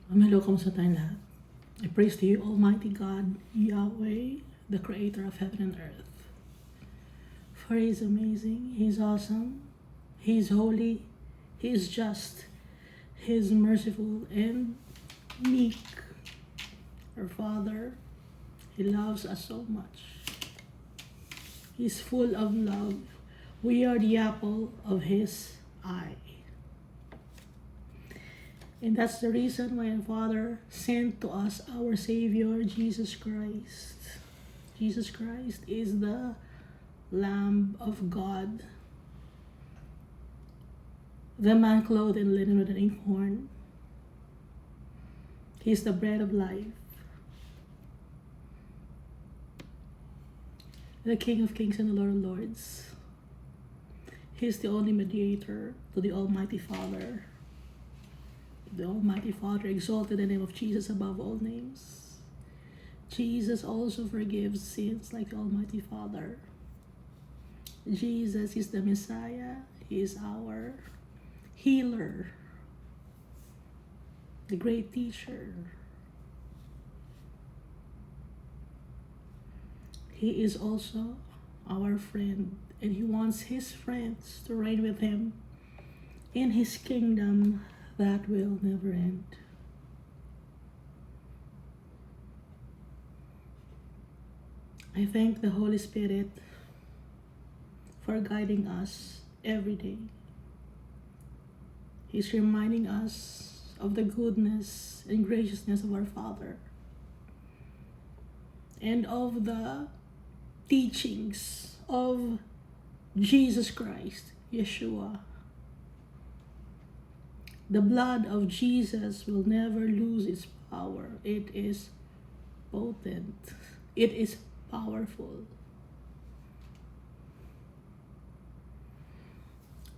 Hello, kamusta tayong lahat? I praise to you, Almighty God, Yahweh, the Creator of heaven and earth. For He is amazing, He is awesome, He is holy, He is just, He is merciful and meek. Our Father, He loves us so much. He is full of love. We are the apple of His eye. And that's the reason why our Father sent to us our Savior, Jesus Christ. Jesus Christ is the Lamb of God, the man clothed in linen with an inkhorn. He is the bread of life, the King of kings and the Lord of lords. He is the only mediator to the Almighty Father. The Almighty Father exalted the name of Jesus above all names. Jesus also forgives sins like the Almighty Father. Jesus is the Messiah. He is our healer, the great teacher. He is also our friend, and He wants His friends to reign with Him in His kingdom that will never end. I thank the Holy Spirit for guiding us every day. He's reminding us of the goodness and graciousness of our Father and of the teachings of Jesus Christ, Yeshua. The blood of Jesus will never lose its power. It is potent. It is powerful.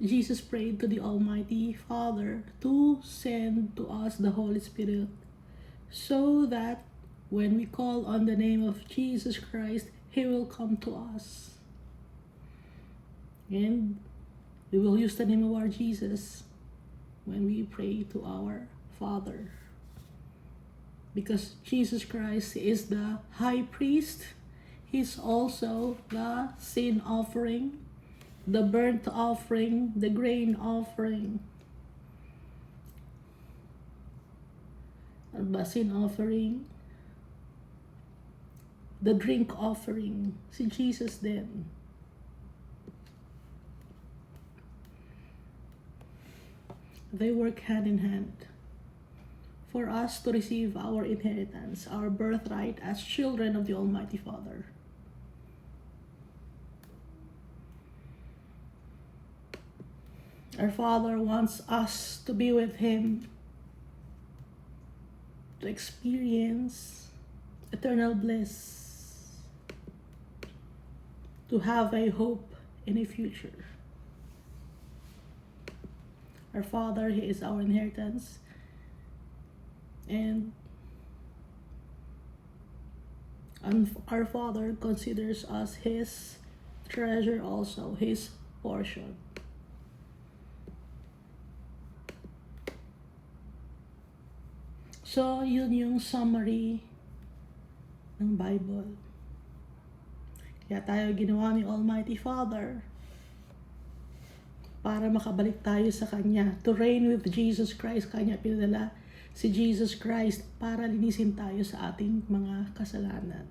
Jesus prayed to the Almighty Father to send to us the Holy Spirit so that when we call on the name of Jesus Christ, He will come to us. And we will use the name of our Jesus when we pray to our Father. Because Jesus Christ is the high priest, He's also the sin offering, the burnt offering, the grain offering. Ano ba? Sin offering, the drink offering. Si Jesus din. They work hand in hand for us to receive our inheritance, our birthright as children of the Almighty Father. Our Father wants us to be with Him, to experience eternal bliss, to have a hope in a future. Our Father, He is our inheritance, and our Father considers us His treasure also, His portion. So, yun yung summary ng Bible. Kaya tayo ginawa ni Almighty Father para makabalik tayo sa Kanya, to reign with Jesus Christ. Kanya pinadala si Jesus Christ para linisin tayo sa ating mga kasalanan.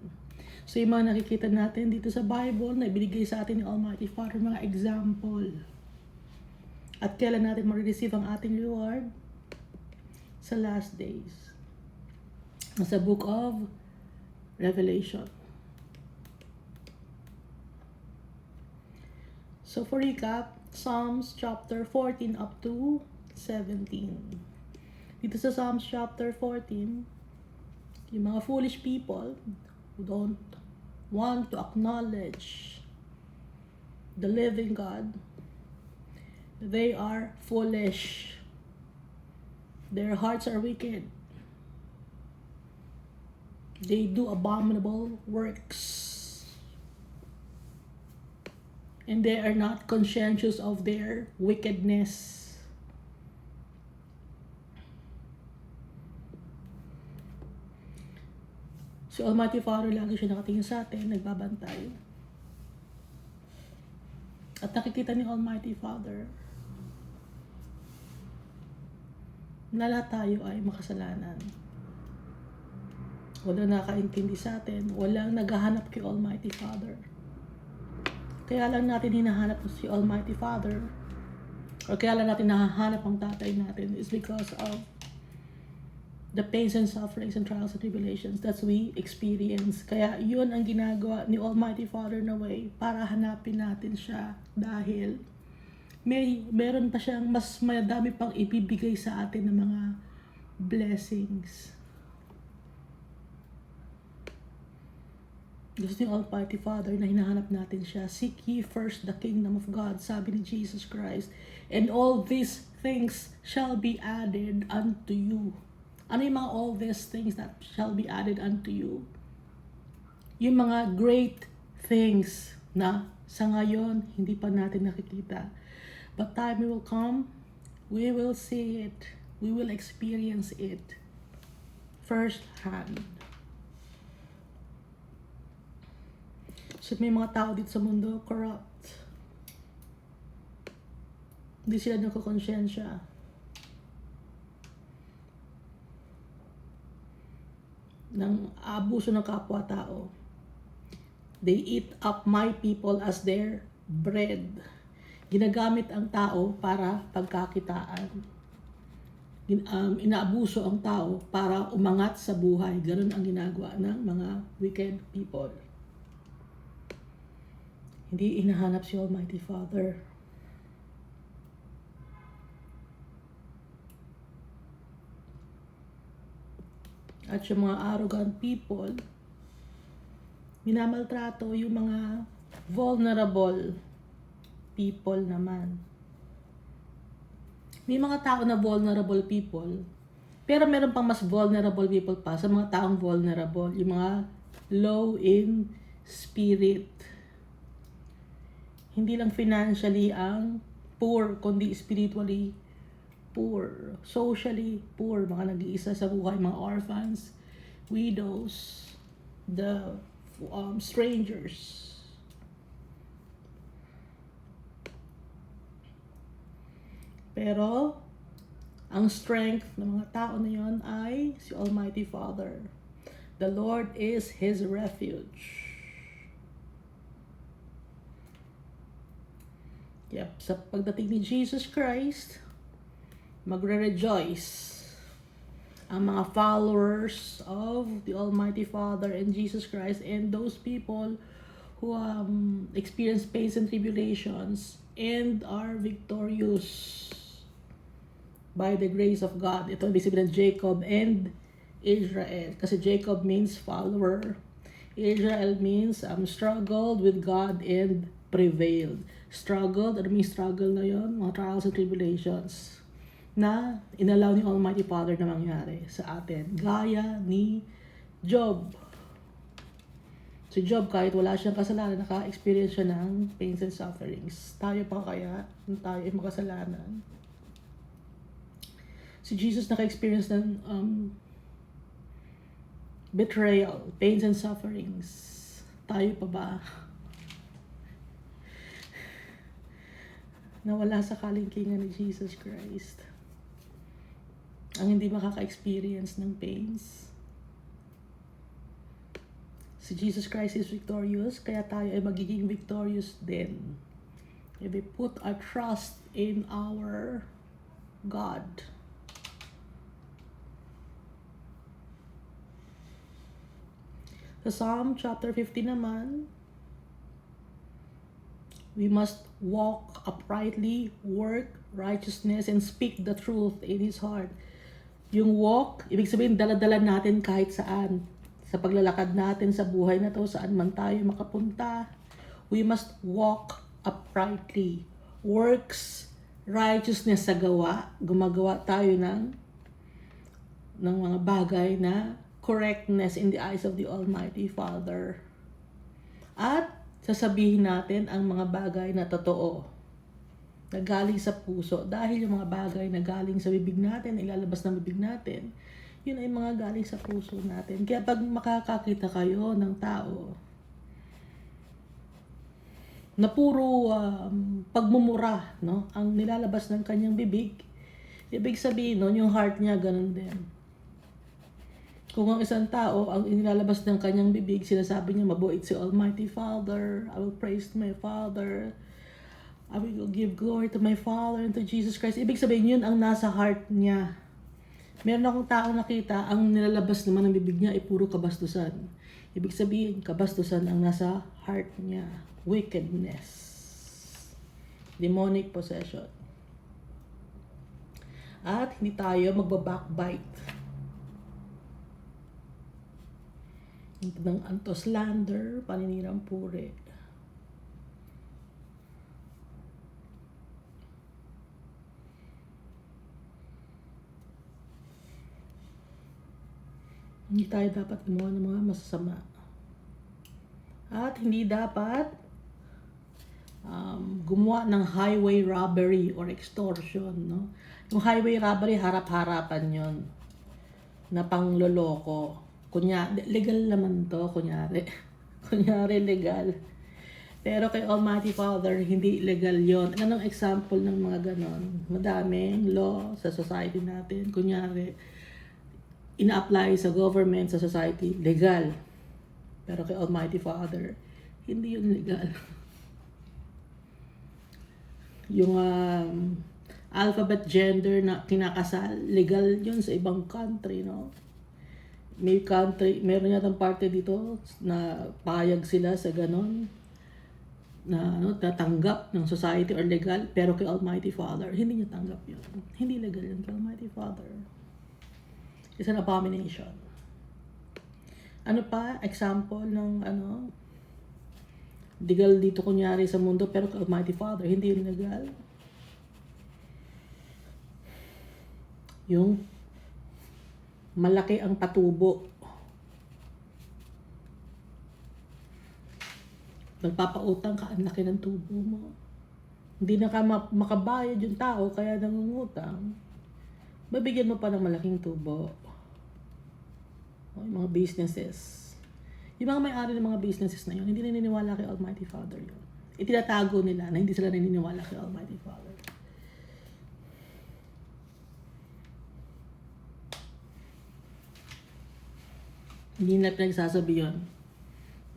So yung mga nakikita natin dito sa Bible na ibinigay sa atin ni Almighty Father, mga example. At kailan natin ma-receive ang ating reward? Sa last days. Sa book of Revelation. So for recap, Psalms chapter 14 up to 17. Dito sa Psalms chapter 14, yung mga foolish people who don't want to acknowledge the living God, they are foolish. Their hearts are wicked. They do abominable works. And they are not conscientious of their wickedness. Si Almighty Father, lagi siya nakatingin sa atin, nagbabantay. At nakikita ni Almighty Father na lahat tayo ay makasalanan. Walang nakaintindi sa atin, walang naghahanap kay Almighty Father. Kaya lang natin hinahanap si Almighty Father, or kaya lang natin nahahanap ang tatay natin, is because of the pains and sufferings and trials and tribulations that we experience. Kaya yun ang ginagawa ni Almighty Father na way para hanapin natin siya, dahil meron pa siyang mas madami pang ibibigay sa atin ng mga blessings. Gusto ni Almighty Father na hinahanap natin siya. Seek ye first the kingdom of God, sabi ni Jesus Christ, and all these things shall be added unto you. Ano yung mga all these things that shall be added unto you? Yung mga great things na sa ngayon hindi pa natin nakikita. But time will come, we will see it, we will experience it first hand. So may mga tao dito sa mundo, corrupt. Hindi sila nagkakonsensya. Ng abuso ng kapwa-tao. They eat up my people as their bread. Ginagamit ang tao para pagkakitaan. Inaabuso ang tao para umangat sa buhay. Ganun ang ginagawa ng mga wicked people. Hindi inahanap si Almighty Father. At yung mga arrogant people, minamaltrato yung mga vulnerable people naman. May mga tao na vulnerable people, pero meron pang mas vulnerable people pa sa mga taong vulnerable, yung mga low in spirit. Hindi lang financially ang poor, kundi spiritually poor, socially poor, mga nag-iisa sa buhay, mga orphans, widows, the strangers. Pero ang strength ng mga tao na yon ay si Almighty Father. The Lord is his refuge. Yep, sa pagdating ni Jesus Christ, magre-rejoice ang mga followers of the Almighty Father and Jesus Christ, and those people who experience pains and tribulations and are victorious by the grace of God. Ito ibig sabihin ng Jacob and Israel, kasi Jacob means follower, Israel means struggled with God and prevailed. Struggled, ano means struggle na yun? Mga trials and tribulations na inalaw ni Almighty Father na mangyari sa atin. Gaya ni Job. Si Job, kahit wala siyang kasalanan, naka-experience siya ng pains and sufferings. Tayo pa kaya, tayo ay makasalanan. Si Jesus naka-experience ng betrayal, pains and sufferings. Tayo pa ba? Nawala sa kalingkingan ni Jesus Christ ang hindi makaka-experience ng pains. Si Jesus Christ is victorious, kaya tayo ay magiging victorious din. If we put our trust in our God. Sa Psalm chapter 50 naman, we must walk uprightly, work righteousness, and speak the truth in His heart. Yung walk, ibig sabihin, dala-dala natin kahit saan. Sa paglalakad natin sa buhay na to, saan man tayo makapunta, we must walk uprightly. Works righteousness sa gawa. Gumagawa tayo ng mga bagay na correctness in the eyes of the Almighty Father. At sasabihin natin ang mga bagay na totoo, na galing sa puso. Dahil yung mga bagay na galing sa bibig natin, ilalabas ng bibig natin, Yun ay mga galing sa puso natin. Kaya pag makakakita kayo ng tao na puro pagmumura, no, ang nilalabas ng kanyang bibig, ibig sabihin nun, yung heart niya ganun din. Kung ang isang tao, ang inilalabas ng kanyang bibig, sinasabi niya, mabuit si Almighty Father, I will praise my Father, I will give glory to my Father and to Jesus Christ. Ibig sabihin, yun ang nasa heart niya. Meron akong tao nakita, ang nilalabas naman ng bibig niya ay puro kabastusan. Ibig sabihin, kabastusan ang nasa heart niya. Wickedness. Demonic possession. At hindi tayo magbabackbite. Ng anto-slander, paninirang puri. Hindi tayo dapat gumawa ng mga masasama. At hindi dapat gumawa ng highway robbery or extortion, no? Yung highway robbery, harap-harapan yon na pangloloko. Legal naman to, kunyari. Kunyari legal. Pero kay Almighty Father, hindi legal yon. Anong example ng mga ganon? Madaming law sa society natin. Kunyari, ina-apply sa government, sa society, legal. Pero kay Almighty Father, hindi yun legal. Yung alphabet gender na kinakasal, legal yun sa ibang country, no? May country, meron yatang parte dito na payag sila sa ganon, na tatanggap ng society or legal, pero kay Almighty Father, hindi niya tanggap yun. Hindi legal yun kay Almighty Father. It's an abomination. Ano pa? Example ng legal dito kunyari sa mundo, pero kay Almighty Father, hindi yun legal. Yung malaki ang patubo. Magpapautang ka, ang laki ng tubo mo. Hindi na ka makabayad yung tao, kaya nangungutang. Babigyan mo pa ng malaking tubo. Yung mga businesses. Yung mga may-ari ng mga businesses na yun, hindi naniniwala kay Almighty Father yun. Itinatago nila na hindi sila naniniwala kay Almighty Father. Hindi na pinagsasabi yun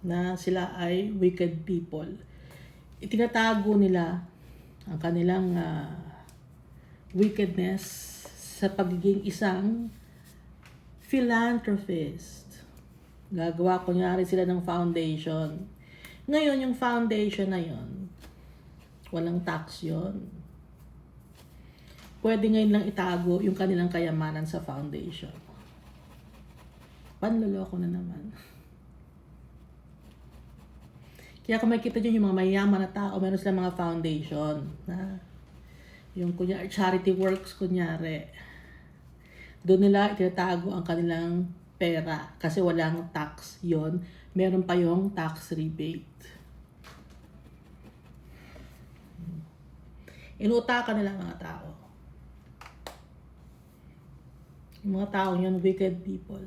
na sila ay wicked people. Itinatago nila ang kanilang wickedness sa pagiging isang philanthropist. Gagawa kunyari sila ng foundation. Ngayon, yung foundation na yon, walang tax yon. Pwede ngayon lang itago yung kanilang kayamanan sa foundation. Panloloko na naman. Kaya kung makikita nyo yung mga mayaman na tao, meron silang mga foundation. Yung kunyari, charity works, kunyari. Doon nila itinatago ang kanilang pera kasi walang tax yon. Meron pa yung tax rebate. Inutakan nila mga tao. Yung mga tao yun, wicked people.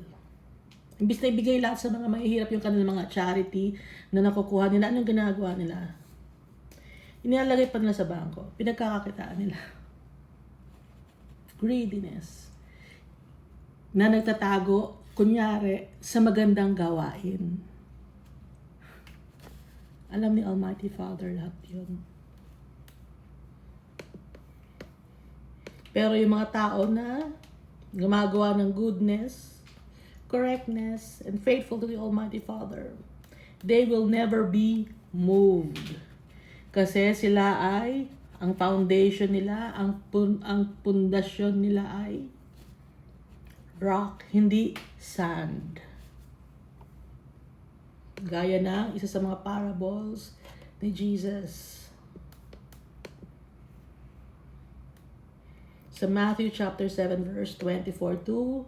Imbis na ibigay lahat sa mga mahihirap yung kanilang mga charity na nakukuha nila, anong ginagawa nila? Inilalagay pa nila sa bangko. Pinagkakakitaan nila. Greediness. Na nagtatago, kunyari, sa magandang gawain. Alam ni Almighty Father lahat yun. Pero yung mga tao na gumagawa ng goodness, correctness, and faithful to the Almighty Father, they will never be moved. Kasi sila ay, ang foundation nila, ang pundasyon nila ay rock, hindi sand. Gaya ng isa sa mga parables ni Jesus. Sa Matthew chapter 7 verse 24 to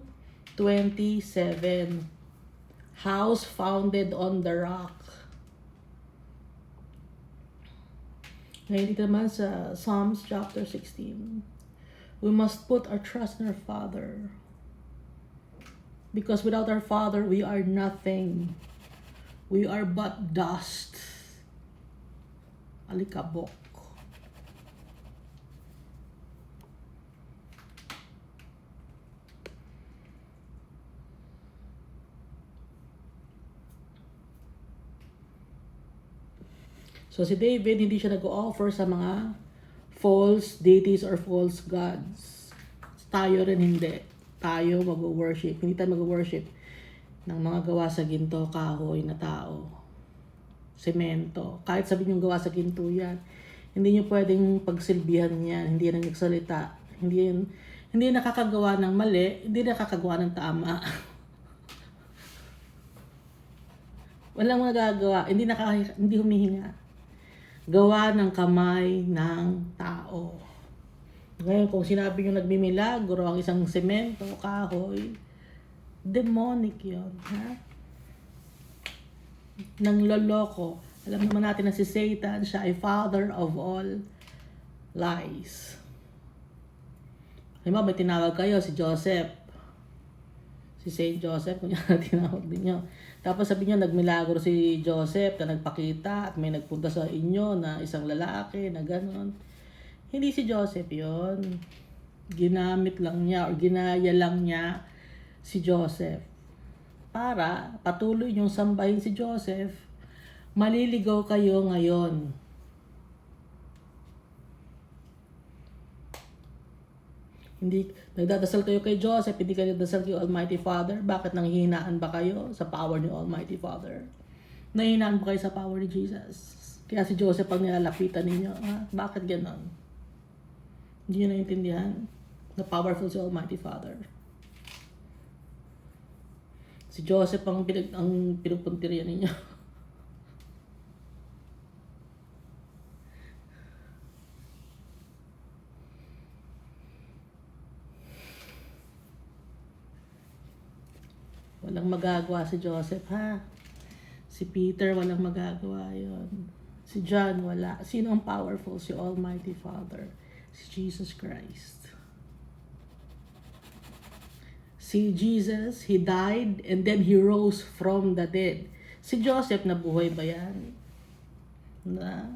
27. House founded on the rock. Ngayon dito naman sa Psalms chapter 16. We must put our trust in our Father. Because without our Father, we are nothing. We are but dust. Alikabok. So si David, hindi siya nag-offer sa mga false deities or false gods. Tayo rin hindi. Tayo mag-worship. Hindi tayo mag-worship ng mga gawa sa ginto, kahoy na tao. Semento. Kahit sabihin yung gawa sa ginto yan, hindi nyo pwedeng pagsilbihan yan. Hindi yan nagsalita. Hindi nakakagawa ng mali. Hindi nakakagawa ng tama. Walang magagawa. Hindi humihinga. Gawa ng kamay ng tao. Ngayon, kung sinabi nyo nagmimilagro ang isang semento, kahoy, demonic yun. Ha? Nang loloko. Alam naman natin na si Satan, siya ay father of all lies. Halimbawa, may tinawag kayo, si Joseph. Si Saint Joseph, kung yan tinawag din nyo. Tapos sabi niya, nagmilagro si Joseph na nagpakita at may nagpunta sa inyo na isang lalaki na gano'n. Hindi si Joseph yon. Ginamit lang niya o ginaya lang niya si Joseph. Para patuloy niyong sambahin si Joseph, maliligaw kayo ngayon. Hindi, nagdadasal kayo kay Joseph, hindi kayo nagdadasal kay Almighty Father. Bakit nanghihinaan ba kayo sa power ni Almighty Father? Nanghihinaan ba kayo sa power ni Jesus? Kaya si Joseph ang nilalapitan ninyo. Ha? Bakit ganon? Hindi nyo naintindihan na powerful si Almighty Father. Si Joseph ang pinupuntirian ninyo. Walang magagawa si Joseph, ha? Si Peter, walang magagawa yon. Si John, wala. Sino ang powerful? Si Almighty Father. Si Jesus Christ. Si Jesus, He died and then He rose from the dead. Si Joseph, nabuhay ba yan? Na?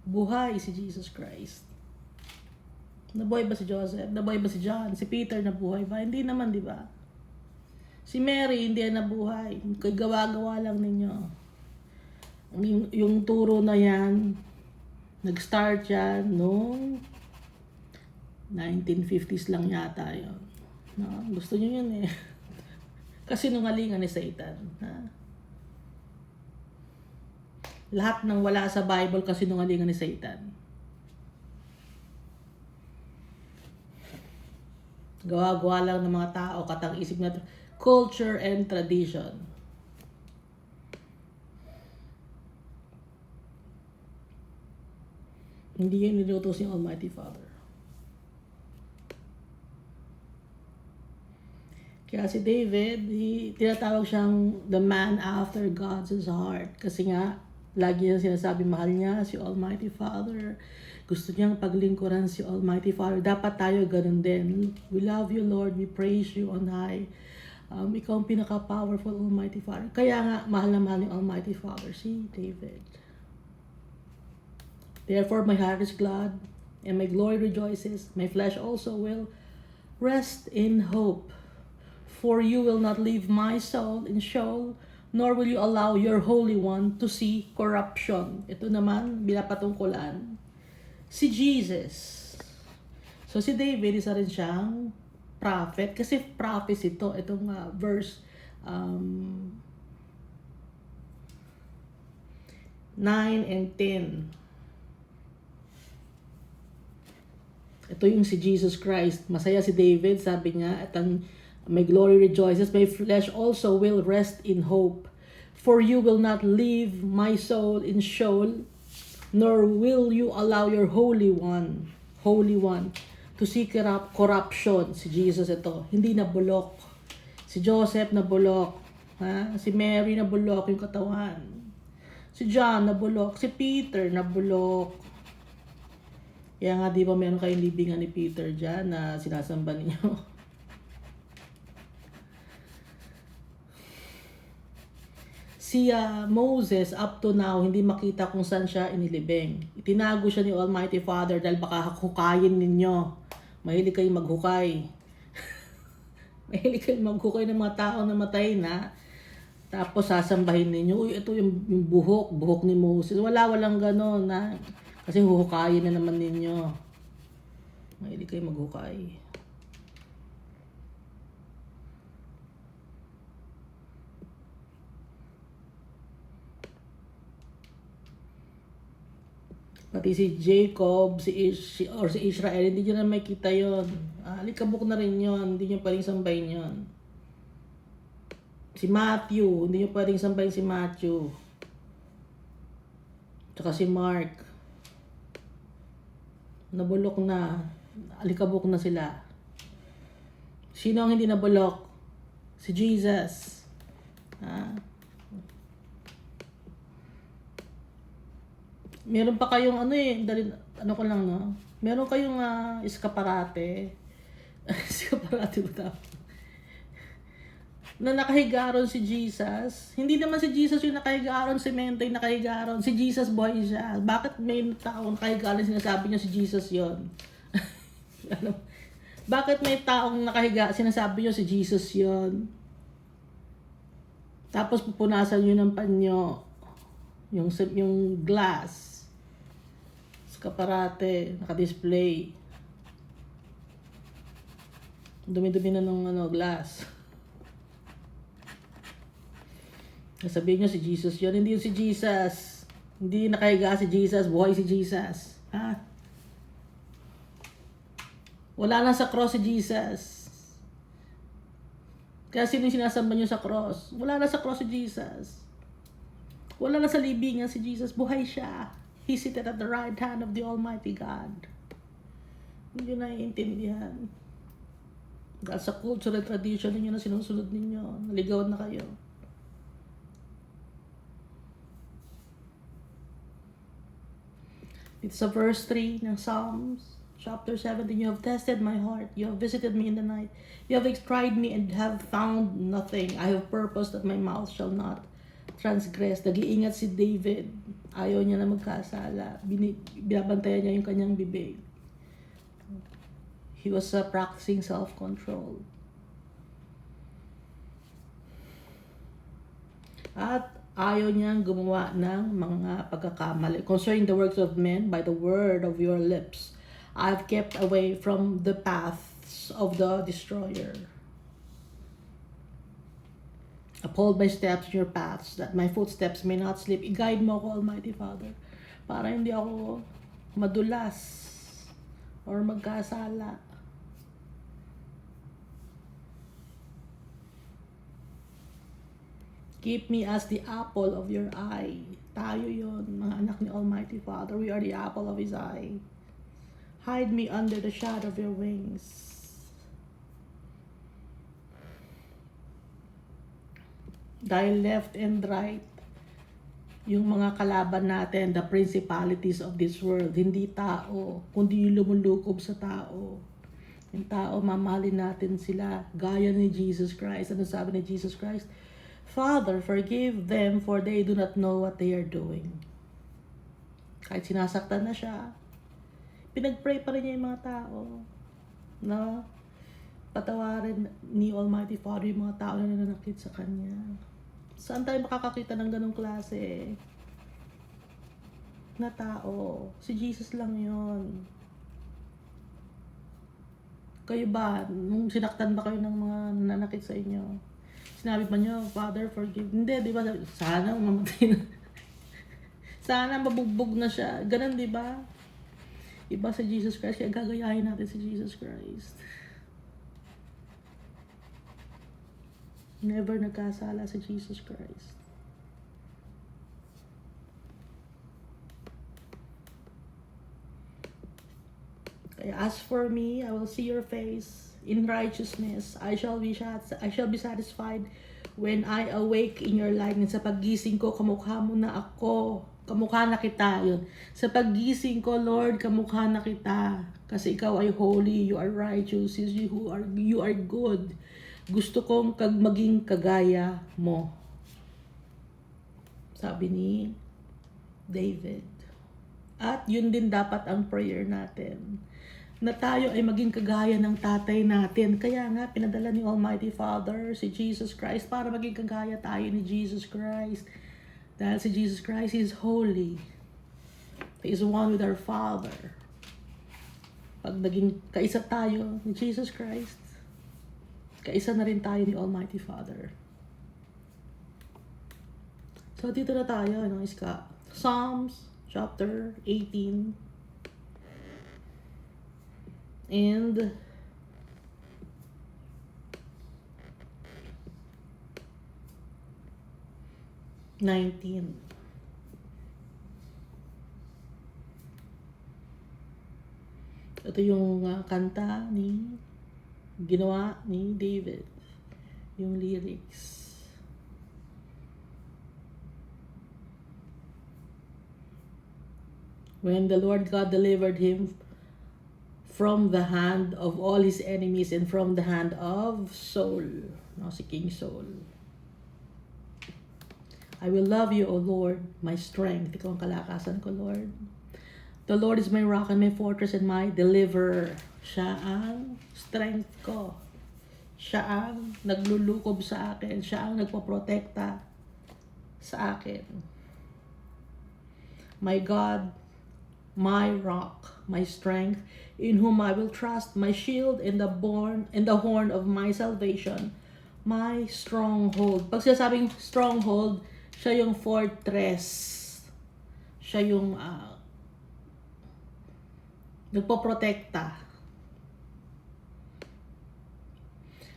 Buhay si Jesus Christ. Nabuhay ba si Joseph? Nabuhay ba si John? Si Peter, nabuhay ba? Hindi naman, di ba? Si Mary, hindi yan nabuhay. Kay gawa-gawa lang ninyo. Yung turo na yan, nag-start yan noong 1950s lang yata yun. No? Gusto nyo yun eh. Kasi nungalingan ni Satan. Ha? Lahat ng wala sa Bible kasi nungalingan ni Satan. Gawa-gawa lang ng mga tao, katang-isip na culture and tradition. Hindi yan nilutos ni Almighty Father. Kaya si David, tinatawag siyang the man after God's heart. Kasi nga, lagi niya sinasabi, mahal niya si Almighty Father. Gusto niyang paglingkuran si Almighty Father. Dapat tayo ganun din. We love you, Lord. We praise you on high. Ikaw ang pinaka-powerful Almighty Father. Kaya nga, mahal na mahal ni Almighty Father si David. Therefore, my heart is glad, and my glory rejoices. My flesh also will rest in hope. For you will not leave my soul in Sheol, nor will you allow your Holy One to see corruption. Ito naman, binapatungkulan. Si Jesus. So, si David, isa rin siyang prophet. Kasi prophecy ito. Itong verse 9 and 10. Ito yung si Jesus Christ. Masaya si David. Sabi niya, at ang my glory rejoices. My flesh also will rest in hope. For you will not leave my soul in Sheol, nor will you allow your Holy One, to see corruption. Si Jesus ito. Hindi na bulok. Si Joseph na bulok. Ha? Si Mary na bulok yung katawan. Si John na bulok. Si Peter na bulok. Kaya nga di ba meron kayong libingan ni Peter dyan na sinasamba ninyo? Si Moses, up to now, hindi makita kung saan siya inilibing. Itinago siya ni Almighty Father dahil baka hukayin ninyo. Mahilig kayong maghukay. Mahilig kayong maghukay ng mga tao na matay na. Tapos sasambahin ninyo, uy, ito yung buhok ni Moses. Walang gano'n na. Kasi huhukayin na naman ninyo. Mahilig kayong maghukay. Pati si Jacob, si Israel, hindi nyo na makita yun. Alikabok na rin yun. Hindi nyo pwedeng sambahin yun. Si Matthew, hindi nyo pwedeng sambahin si Matthew. Tsaka si Mark. Nabulok na. Alikabok na sila. Sino ang hindi nabulok? Si Jesus. Meron pa kayong ano ko lang, no? Meron kayong eskaparate. Eskaparate ba tawag? Na nakahiga ron si Jesus. Hindi naman si Jesus yung nakahiga ron, semento yung nakahiga ron. Si Jesus buhay siya. Bakit may taong nakahiga ron, sinasabi niya si Jesus yon? Ano? Bakit may taong nakahiga, sinasabi niyo si Jesus yon? Tapos pupunasan niyo ng panyo yung glass. Eskaparate, naka-display. Dumi-dumi na ng glass. Sabihin nyo si Jesus yun. Hindi yun si Jesus. Hindi nakahiga si Jesus. Buhay si Jesus. Ha? Wala na sa cross si Jesus. Kaya sino yung sinasamba nyo sa cross? Wala na sa cross si Jesus. Wala na sa libingan si Jesus. Buhay siya. He seated at the right hand of the Almighty God. Hindi nyo naiintindihan. Dahil sa cultural tradition ninyo na sinusunod ninyo, naligawan na kayo. It's a verse 3 ng Psalms, chapter 17. You have tested my heart. You have visited me in the night. You have tried me and have found nothing. I have purposed that my mouth shall not transgress. Nag-iingat si David. Ayaw niya na magkasala. Binabantayan niya yung kanyang bibig. He was practicing self-control. At ayaw niyang gumawa ng mga pagkakamali. Concerning the works of men, by the word of your lips, I have kept away from the paths of the destroyer. Uphold my steps in your paths, that my footsteps may not slip. I-guide mo ako, Almighty Father, para hindi ako madulas or magkasala. Keep me as the apple of your eye. Tayo yon, mga anak ni Almighty Father. We are the apple of His eye. Hide me under the shadow of your wings. Dahil left and right, yung mga kalaban natin, the principalities of this world, hindi tao, kundi yung lumulukob sa tao. Yung tao, mamahalin natin sila. Gaya ni Jesus Christ. Ano sabi ni Jesus Christ? Father, forgive them for they do not know what they are doing. Kahit sinasaktan na siya, pinag-pray pa rin niya yung mga tao. No? Patawarin ni Almighty Father yung mga tao na nananakit sa Kanya. Saan tayo makakakita ng ganong klase na tao? Si Jesus lang yon. Kayo ba, nung sinaktan ba kayo ng mga nananakit sa inyo? Sinabi pa nyo, Father, forgive. Hindi, di ba? Sana mamatay na. Sana mabugbog na siya. Ganun, di ba? Iba sa Jesus Christ. Kaya gagayahin natin si Jesus Christ. Never nagkasala si Jesus Christ. Kaya as for me, I will see your face. In righteousness, I shall be satisfied when I awake in your likeness. Sa paggising ko, kamukha mo na ako. Kamukha na kita. Yun. Sa paggising ko, Lord, kamukha na kita. Kasi ikaw ay holy, you are righteous, you are good. Gusto kong maging kagaya mo. Sabi ni David. At yun din dapat ang prayer natin. Na tayo ay maging kagaya ng tatay natin. Kaya nga, pinadala ni Almighty Father, si Jesus Christ, para maging kagaya tayo ni Jesus Christ. Dahil si Jesus Christ is holy. He is one with our Father. Pag naging kaisa tayo ni Jesus Christ, kaisa na rin tayo ni Almighty Father. So, dito na tayo, no, Iska. Psalms chapter 18 and 19. Ito yung kanta ginawa ni David. Yung lyrics. When the Lord God delivered him from the hand of all his enemies and from the hand of Saul. No, si King Saul. I will love you, O Lord, my strength. Ikaw ang kalakasan ko, Lord. The Lord is my rock and my fortress and my deliverer. Siya ang strength ko. Siya ang naglulukob sa akin. Siya ang nagpoprotekta sa akin. My God, my rock, my strength, in whom I will trust, my shield and the horn of my salvation, my stronghold. Pag sinasabing stronghold, siya yung fortress. Siya yung nagpoprotekta.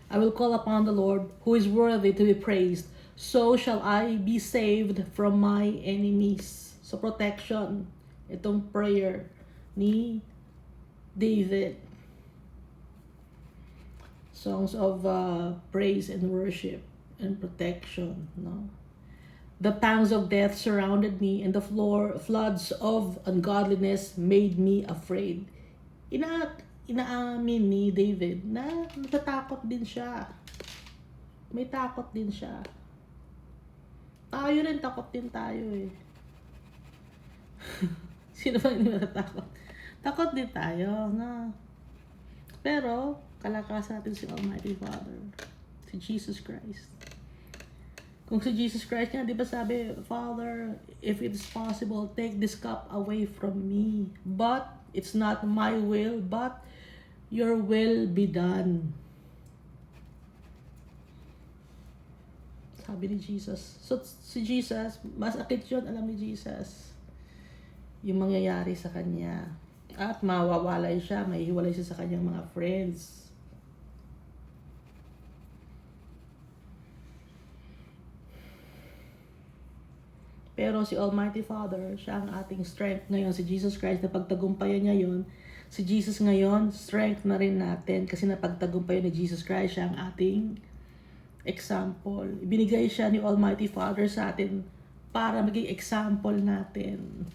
I will call upon the Lord, who is worthy to be praised. So shall I be saved from my enemies. So protection. Itong prayer ni David. Songs of praise and worship and protection. No? The pangs of death surrounded me, and the floods of ungodliness made me afraid. Inaamin ni David na natatakot din siya. May takot din siya. Tayo rin, takot din tayo eh. Sino ba hindi natatakot? Takot din tayo, no? Pero, kalakasan natin si Almighty Father. Si Jesus Christ. Kung si Jesus Christ nga, di ba sabi, Father, if it is possible, take this cup away from me. But, it's not my will, but your will be done. Sabi ni Jesus. So, si Jesus, mas akit yun, alam ni Jesus, yung mangyayari sa kanya. At mawawalay siya, mahihiwalay siya sa kanyang mga friends. Pero si Almighty Father, siya ang ating strength ngayon. Si Jesus Christ, napagtagumpayan niya yun. Si Jesus ngayon, strength na rin natin. Kasi napagtagumpayan ni Jesus Christ, siya ang ating example. Ibinigay siya ni Almighty Father sa atin para maging example natin.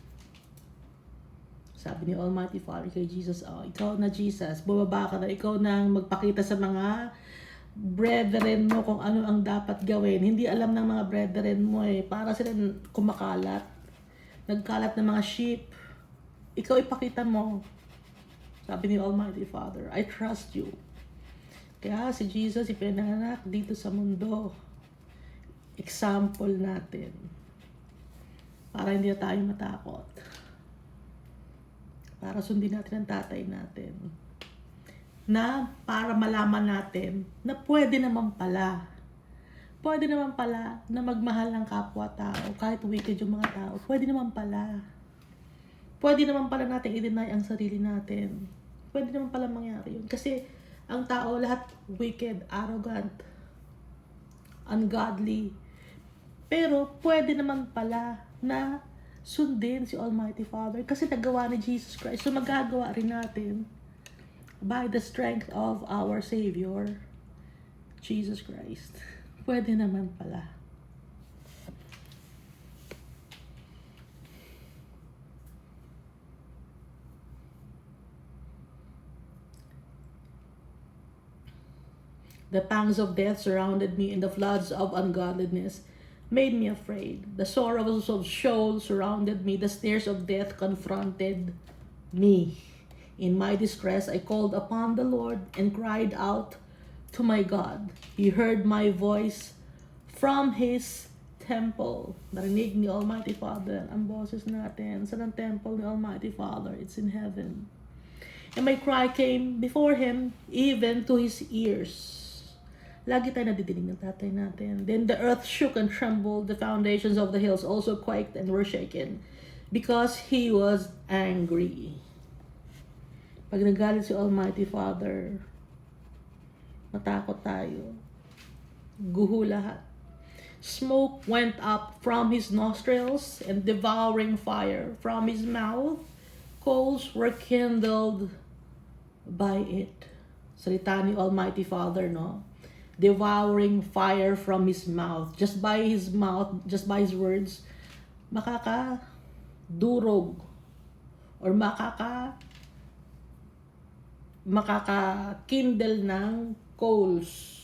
Sabi ni Almighty Father kay Jesus, ikaw na Jesus, bumaba ka na, ikaw na magpakita sa mga brethren mo kung ano ang dapat gawin. Hindi alam ng mga brethren mo eh. Para sila kumakalat. Nagkalat ng mga sheep. Ikaw ipakita mo. Sabi ni Almighty Father, I trust you. Kaya si Jesus ipinanganak dito sa mundo. Example natin. Para hindi na tayo matakot. Para sundin natin ang tatay natin. Na para malaman natin na pwede naman pala na magmahal ng kapwa-tao kahit wicked yung mga tao. Pwede naman pala natin i-deny ang sarili natin. Pwede naman pala mangyari yun. Kasi ang tao lahat wicked, arrogant, ungodly. Pero pwede naman pala na sundin si Almighty Father kasi nagawa ni Jesus Christ. So magagawa rin natin by the strength of our Savior, Jesus Christ. Pwede naman pala. The pangs of death surrounded me, and the floods of ungodliness made me afraid. The sorrows of Sheol surrounded me. The snares of death confronted me. In my distress, I called upon the Lord and cried out to my God. He heard my voice from His temple. Narinig ni Almighty Father ang boses natin. Saan ang temple ni Almighty Father? It's in heaven. And my cry came before Him, even to His ears. Lagi tayo nadidinig ng tatay natin. Then the earth shook and trembled. The foundations of the hills also quaked and were shaken, because He was angry. Pag nagalit si Almighty Father, matakot tayo. Guho lahat. Smoke went up from His nostrils and devouring fire from His mouth. Coals were kindled by it. Salita ni Almighty Father, no? Devouring fire from His mouth. Just by His mouth, just by His words, makakadurog or makaka-kindle ng coals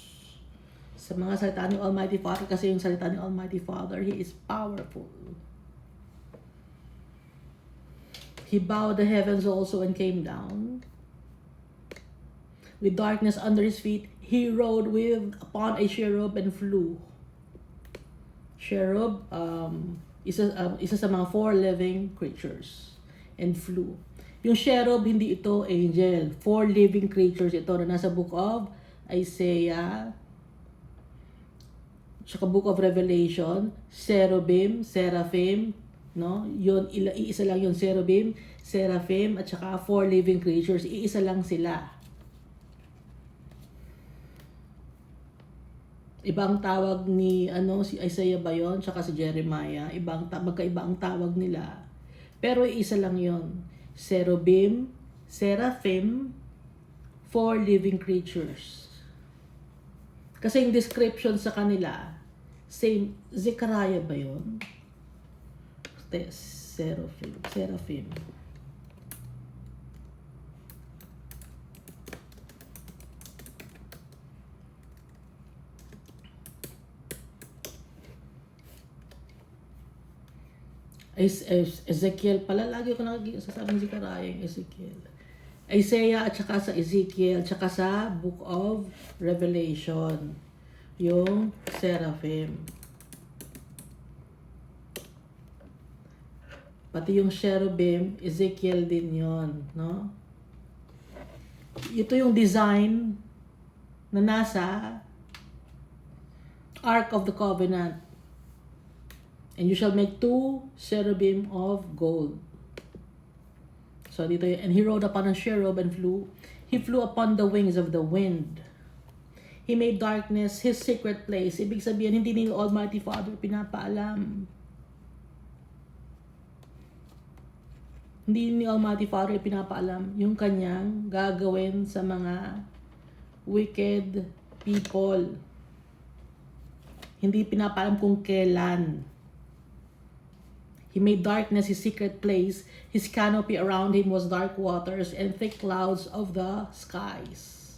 sa mga salita ni Almighty Father, kasi yung salita ni Almighty Father, He is powerful. He bowed the heavens also and came down. With darkness under His feet, He rode upon a cherub and flew. Cherub, isa sa mga 4 living creatures, and flew. Yung cherub, hindi ito angel. 4 living creatures ito na nasa book of Isaiah, tsaka book of Revelation. Cherubim, seraphim, no? Yun, iisa lang yung cherubim, seraphim, at saka 4 living creatures. Iisa lang sila. Ibang tawag ni si Isaiah ba yun? Tsaka si Jeremiah. Magkaiba ang tawag nila. Pero isa lang yun. Cherubim, seraphim, 4 living creatures. Kasi yung description sa kanila, same, Zechariah ba yun? Seraphim. Ezekiel pala, lagi ko nakasasabing Zechariah, Ezekiel. Isaiah at saka sa Ezekiel, at saka sa book of Revelation, yung seraphim. Pati yung cherubim, Ezekiel din yon, no? Ito yung design na nasa Ark of the Covenant. And you shall make 2 cherubim of gold. So dito, and he rode upon a cherub and flew. He flew upon the wings of the wind. He made darkness His secret place. Ibig sabihin, hindi ni Almighty Father pinapaalam. Hindi ni Almighty Father pinapaalam yung kanyang gagawin sa mga wicked people. Hindi pinapaalam kung kailan. He made darkness His secret place. His canopy around Him was dark waters and thick clouds of the skies.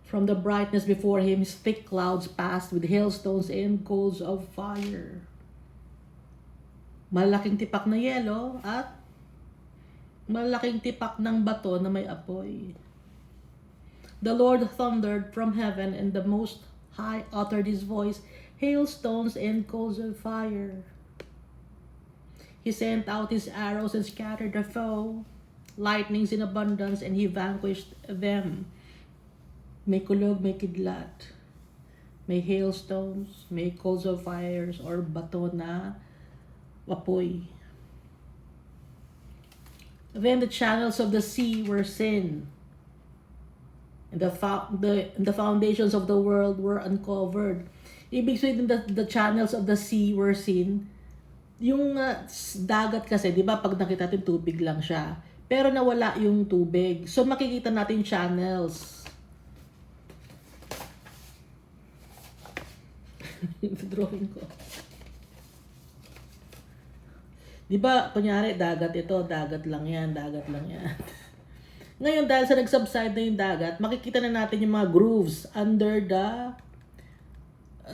From the brightness before Him, His thick clouds passed with hailstones and coals of fire. Malaking tipak na yelo at malaking tipak ng bato na may apoy. The Lord thundered from heaven, and the Most High uttered His voice, hailstones and coals of fire. He sent out His arrows and scattered the foe, lightnings in abundance, and He vanquished them. May kulog, may kidlat, may hailstones, may coals of fires, or bato na apoy. Then the channels of the sea were seen, and the foundations of the world were uncovered. Ibig sabihin, the channels of the sea were seen. Yung dagat kasi, di ba, pag nakita natin tubig lang siya. Pero nawala yung tubig. So, makikita natin channels. Drawing ko. Di ba, kunyari, dagat ito, dagat lang yan. Ngayon, dahil sa nag-subside na yung dagat, makikita na natin yung mga grooves under the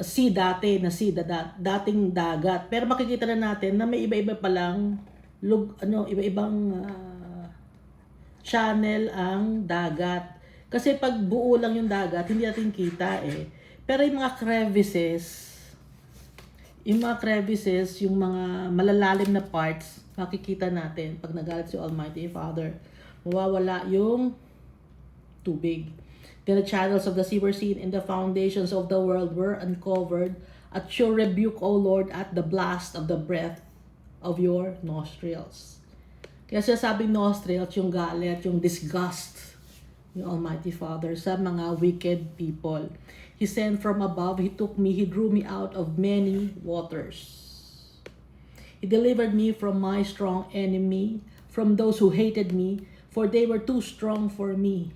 sea dati, na sea, dating dagat. Pero makikita na natin na may iba-iba palang iba-ibang channel ang dagat. Kasi pag buo lang yung dagat, hindi natin kita eh. Pero yung mga crevices, yung mga malalalim na parts, makikita natin pag nagalit si Almighty Father. Mawawala yung tubig. Then the channels of the sea were seen, and the foundations of the world were uncovered at your rebuke, O Lord, at the blast of the breath of your nostrils. Kaya siya sabing nostrils, yung galit, yung disgust ni Almighty Father sa mga wicked people. He sent from above, He took me, He drew me out of many waters. He delivered me from my strong enemy, from those who hated me, for they were too strong for me.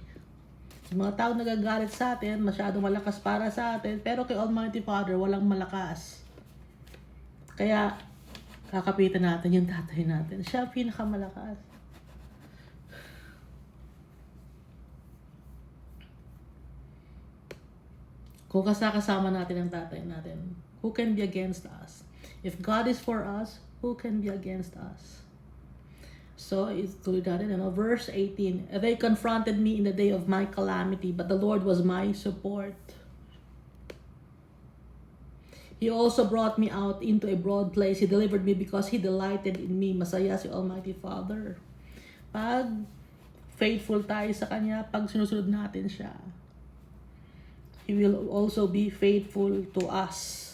Mga tao nagagalit sa atin, masyadong malakas para sa atin, pero kay Almighty Father, walang malakas. Kaya, kakapitan natin yung tatay natin. Siya ang pinakamalakas. Kung kasama natin ang tatay natin, who can be against us? If God is for us, who can be against us? So, ituloy natin, verse 18. They confronted me in the day of my calamity, but the Lord was my support. He also brought me out into a broad place. He delivered me because He delighted in me. Masaya si Almighty Father. Pag faithful tayo sa Kanya, pag sinusunod natin siya, He will also be faithful to us.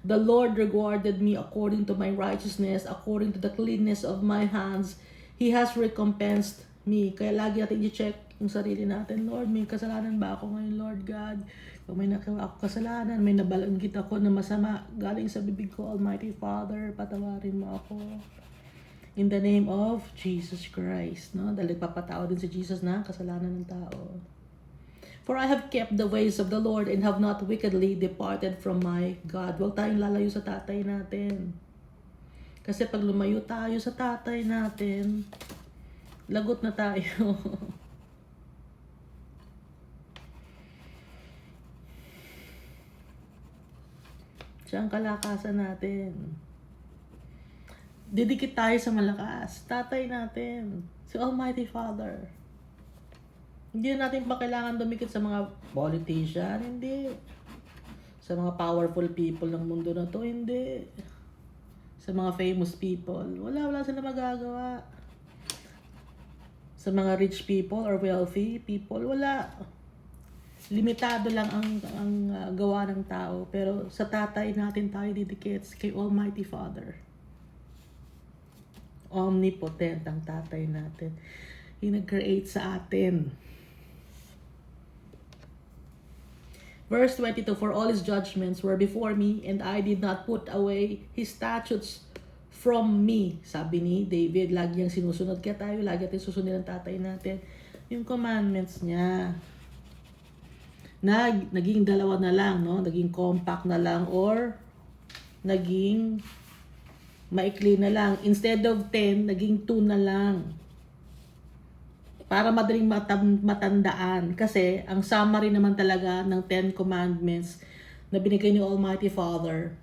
The Lord rewarded me according to my righteousness, according to the cleanness of my hands. He has recompensed me. Kaya lagi natin i-check yung sarili natin. Lord, may kasalanan ba ako ngayon, Lord God? Kung may nagawa ako kasalanan, may nabalangkit ako na masama galing sa bibig ko, Almighty Father, patawarin mo ako. In the name of Jesus Christ. No? Dahil papatao din si Jesus na kasalanan ng tao. For I have kept the ways of the Lord and have not wickedly departed from my God. Huwag tayong lalayo sa tatay natin. Kasi pag lumayo tayo sa tatay natin, lagot na tayo. Siya ang kalakasan natin. Didikit tayo sa malakas. Tatay natin. Si Almighty Father. Hindi natin pa kailangan dumikit sa mga politician, hindi. Sa mga powerful people ng mundo na to, hindi. Sa mga famous people, wala sila magagawa. Sa mga rich people or wealthy people, wala. Limitado lang ang gawa ng tao. Pero sa tatay natin tayo didikit, kay Almighty Father. Omnipotent ang tatay natin. Yung nag-create sa atin. Verse 22, for all His judgments were before me, and I did not put away His statutes from me. Sabi ni David, lagi niyang sinusunod. Kaya tayo, lagi natin susunod ang tatay natin. Yung commandments niya. Naging dalawa na lang, no? Naging compact na lang, or naging maikli na lang. Instead of 10, naging 2 na lang. Para madaling matandaan. Kasi, ang summary naman talaga ng 10 Commandments na binigay ni Almighty Father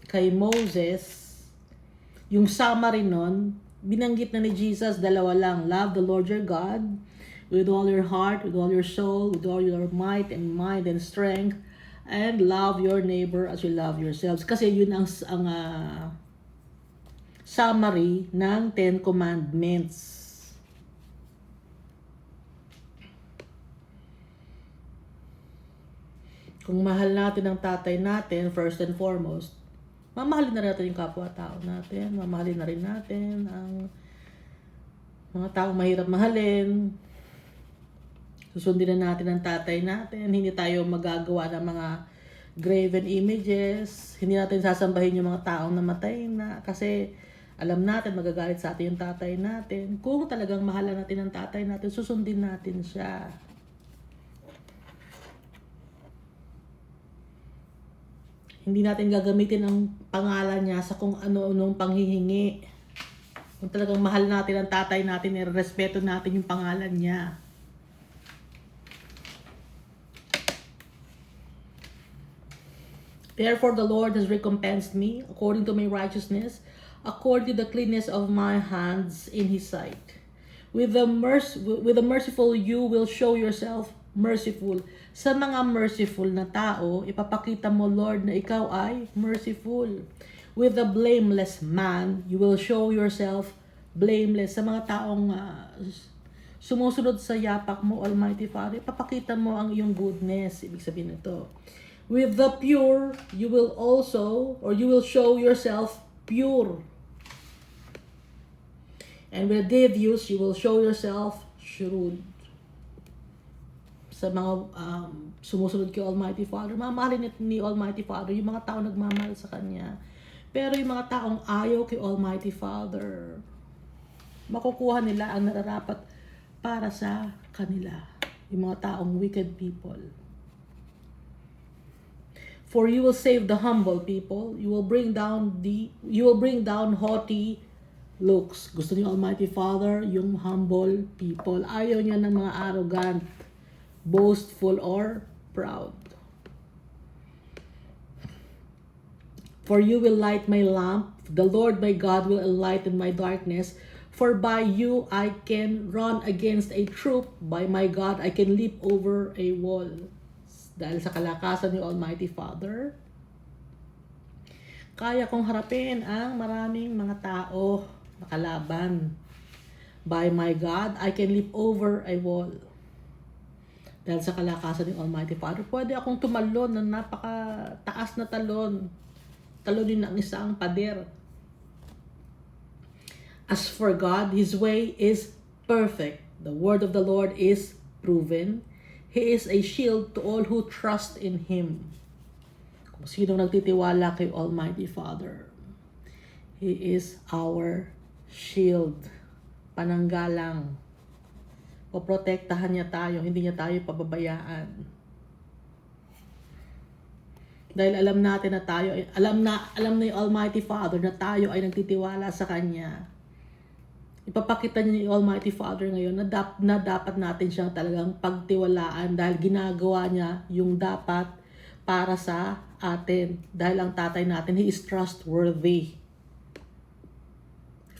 kay Moses, yung summary nun, binanggit na ni Jesus, dalawa lang. Love the Lord your God with all your heart, with all your soul, with all your might and mind and strength, and love your neighbor as you love yourselves. Kasi yun ang summary ng 10 Commandments. Kung mahal natin ang tatay natin, first and foremost, mamahalin na natin yung kapwa-tao natin, mamahalin na rin natin ang mga taong mahirap mahalin, susundin na natin ang tatay natin, hindi tayo magagawa ng mga graven images, hindi natin sasambahin yung mga taong namatay na, kasi alam natin magagalit sa atin yung tatay natin. Kung talagang mahalan natin ang tatay natin, susundin natin siya. Hindi natin gagamitin ang pangalan niya sa kung ano-anong panghihingi. Kung talagang mahal natin ang tatay natin, respeto natin yung pangalan niya. Therefore the Lord has recompensed me according to my righteousness, according to the cleanness of my hands in His sight. With the merciful you will show yourself merciful. Sa mga merciful na tao, ipapakita mo, Lord, na ikaw ay merciful. With the blameless man, you will show yourself blameless. Sa mga taong sumusunod sa yapak mo, Almighty Father, ipapakita mo ang iyong goodness. Ibig sabihin nito. With the pure, you will show yourself pure. And with the devious, you will show yourself shrewd. Sa mga sumusunod kay Almighty Father, mamahalin ni Almighty Father yung mga tao nagmamahal sa Kanya. Pero yung mga taong ayaw kay Almighty Father, makukuha nila ang nararapat para sa kanila. Yung mga taong wicked people. For you will save the humble people. You will bring down haughty looks. Gusto niyo Almighty Father, yung humble people. Ayaw niya ng mga arrogant, boastful, or proud. For you will light my lamp. The Lord my God will enlighten my darkness. For by you I can run against a troop. By my God I can leap over a wall. Dahil sa kalakasan ni Almighty Father, kaya kong harapin ang maraming mga tao na kalaban. By my God, I can leap over a wall. Dahil sa kalakasan ni Almighty Father, pwede akong tumalon ng napakataas na talon. Talonin ng isang pader. As for God, His way is perfect. The word of the Lord is proven. He is a shield to all who trust in Him. Kung sino nagtitiwala kay Almighty Father, He is our shield. Pananggalang. Poprotektahan niya tayo, hindi niya tayo pababayaan. Dahil alam natin na tayo, alam na yung Almighty Father na tayo ay nagtitiwala sa Kanya. Ipapakita niya ni Almighty Father ngayon na dapat natin siyang talagang pagtiwalaan dahil ginagawa niya yung dapat para sa atin. Dahil ang tatay natin, He is trustworthy,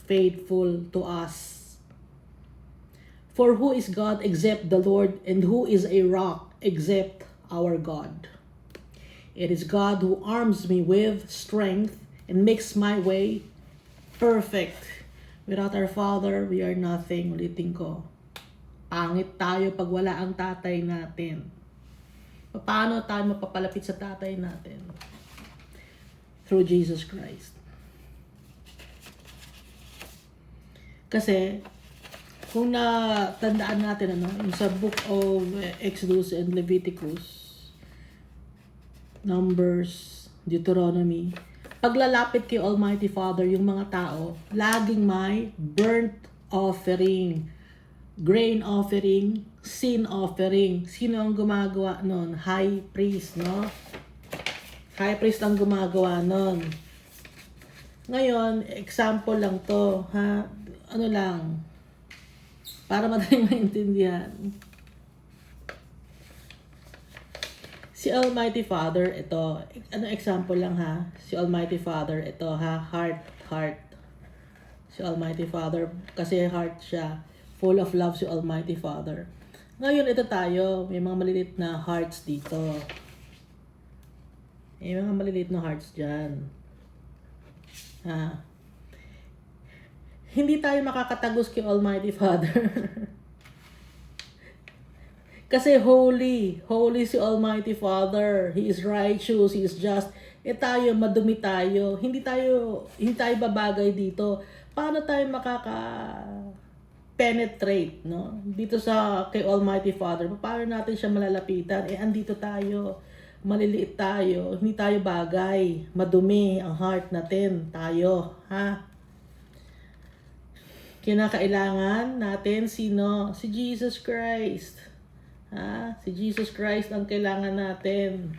faithful to us. For who is God except the Lord, and who is a rock except our God? It is God who arms me with strength and makes my way perfect. Without our Father, we are nothing. Ulitin ko. Pangit tayo pag wala ang tatay natin. Paano tayo mapapalapit sa tatay natin? Through Jesus Christ. Kasi, kung natandaan natin, sa book of Exodus and Leviticus, Numbers, Deuteronomy, paglalapit kay Almighty Father, yung mga tao, laging may burnt offering, grain offering, sin offering. Sino ang gumagawa nun? High priest, no? High priest ang gumagawa nun. Ngayon, example lang to, ha? Ano lang, para madaling maintindihan. Si Almighty Father, ito, ano example lang ha? Si Almighty Father, ito ha, heart. Si Almighty Father, kasi heart siya. Full of love si Almighty Father. Ngayon, ito tayo, may mga maliliit na hearts dito. May mga maliliit na hearts dyan. Ha? Hindi tayo makakatagos kay Almighty Father. Kasi holy si Almighty Father. He is righteous, He is just. Tayo, madumi tayo. Hindi tayo babagay dito. Paano tayo makaka-penetrate, no? Dito kay Almighty Father. Paano natin siya malalapitan? Andito tayo. Maliliit tayo. Hindi tayo bagay. Madumi ang heart natin. Tayo, ha? Kinakailangan natin sino? Si Jesus Christ. Si Jesus Christ ang kailangan natin.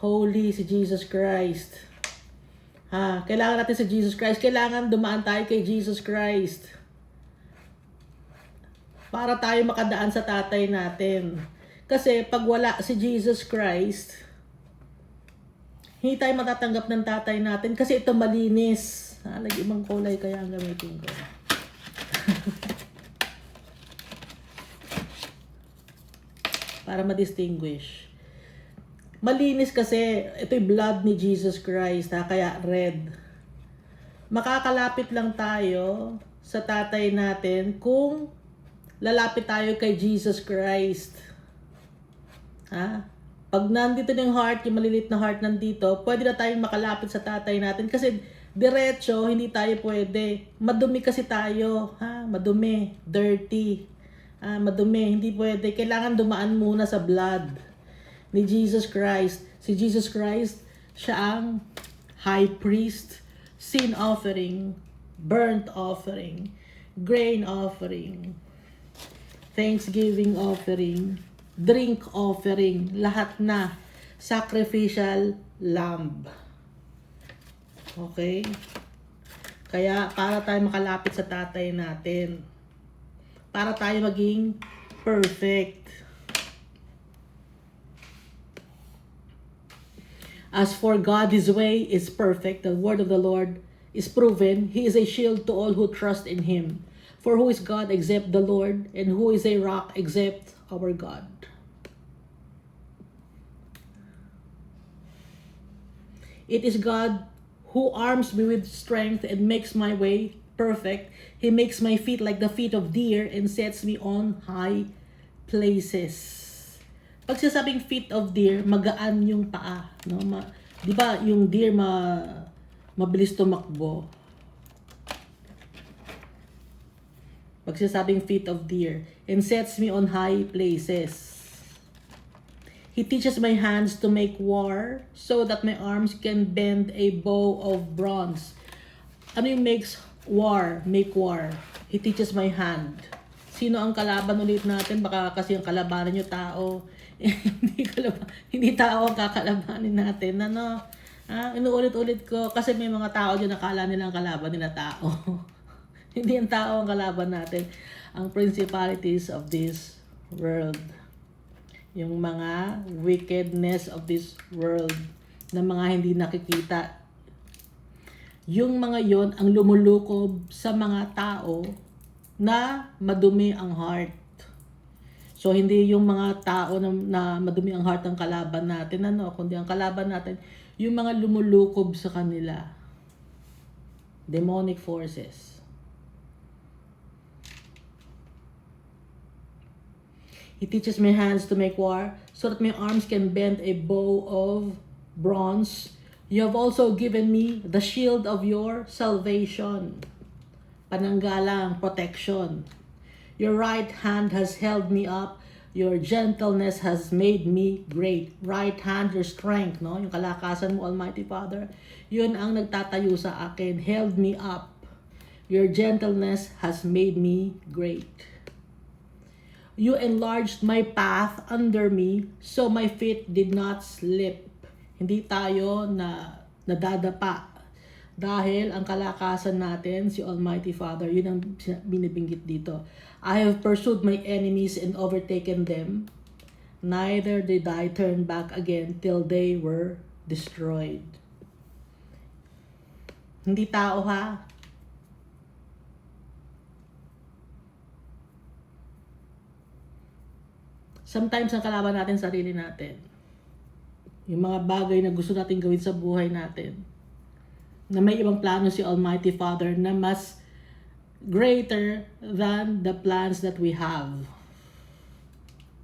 Holy si Jesus Christ. Kailangan natin si Jesus Christ. Kailangan dumaan tayo kay Jesus Christ. Para tayo makadaan sa tatay natin. Kasi pag wala si Jesus Christ, Hindi tayo matatanggap ng tatay natin kasi ito malinis. Nag-ibang kulay kaya ang gamitin ko. Para ma-distinguish. Malinis kasi ito yung blood ni Jesus Christ, kaya red. Makakalapit lang tayo sa tatay natin kung lalapit tayo kay Jesus Christ. Pag nandito yung heart, yung malilit na heart nandito, pwede na tayong makalapit sa tatay natin kasi diretso, hindi tayo pwede. Madumi kasi tayo, madumi, dirty. Madumi, hindi pwede. Kailangan dumaan muna sa blood ni Jesus Christ. Si Jesus Christ, siya ang high priest, sin offering, burnt offering, grain offering, thanksgiving offering, drink offering, lahat na sacrificial lamb. Okay? Kaya para tayo makalapit sa tatay natin, para tayo maging perfect. As for God, His way is perfect. The word of the Lord is proven. He is a shield to all who trust in Him. For who is God except the Lord? And who is a rock except our God? It is God who arms me with strength and makes my way perfect. He makes my feet like the feet of deer and sets me on high places. Pag sinasabing feet of deer, magaan yung paa, no? Di ba yung deer mabilis tumakbo? Pag sinasabing feet of deer, and sets me on high places. He teaches my hands to make war so that my arms can bend a bow of bronze. Ano yung makes war? Make war. He teaches my hand. Sino ang kalaban ulit natin? Baka kasi ang kalabanan nyo tao. Hindi tao ang kakalabanin natin. Inuulit-ulit ko kasi may mga tao dyan nakala nilang kalaban nila tao. Hindi ang tao ang kalaban natin. Ang principalities of this world. Yung mga wickedness of this world na mga hindi nakikita. Yung mga yon ang lumulukob sa mga tao na madumi ang heart. So, hindi yung mga tao na madumi ang heart ang kalaban natin, kundi ang kalaban natin, yung mga lumulukob sa kanila. Demonic forces. He teaches my hands to make war so that my arms can bend a bow of bronze. You have also given me the shield of your salvation. Pananggalang, protection. Your right hand has held me up. Your gentleness has made me great. Right hand, your strength, no? Yung kalakasan mo, Almighty Father. Yun ang nagtatayo sa akin. Held me up. Your gentleness has made me great. You enlarged my path under me, so my feet did not slip. Hindi tayo nadadapa. Dahil ang kalakasan natin, si Almighty Father, yun ang binibinggit dito. I have pursued my enemies and overtaken them. Neither did I turn back again till they were destroyed. Hindi tao ha. Sometimes ang kalaban natin sarili natin. Yung mga bagay na gusto natin gawin sa buhay natin. Na may ibang plano si Almighty Father na mas greater than the plans that we have.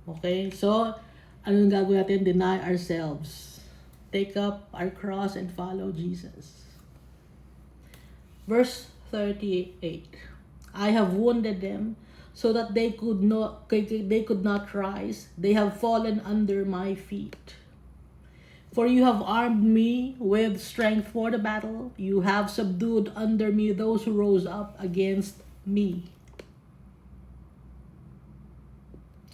Okay? So, anong gagawin natin? Deny ourselves. Take up our cross and follow Jesus. Verse 38. I have wounded them so that they could not rise. They have fallen under my feet. For you have armed me with strength for the battle. You have subdued under me those who rose up against me.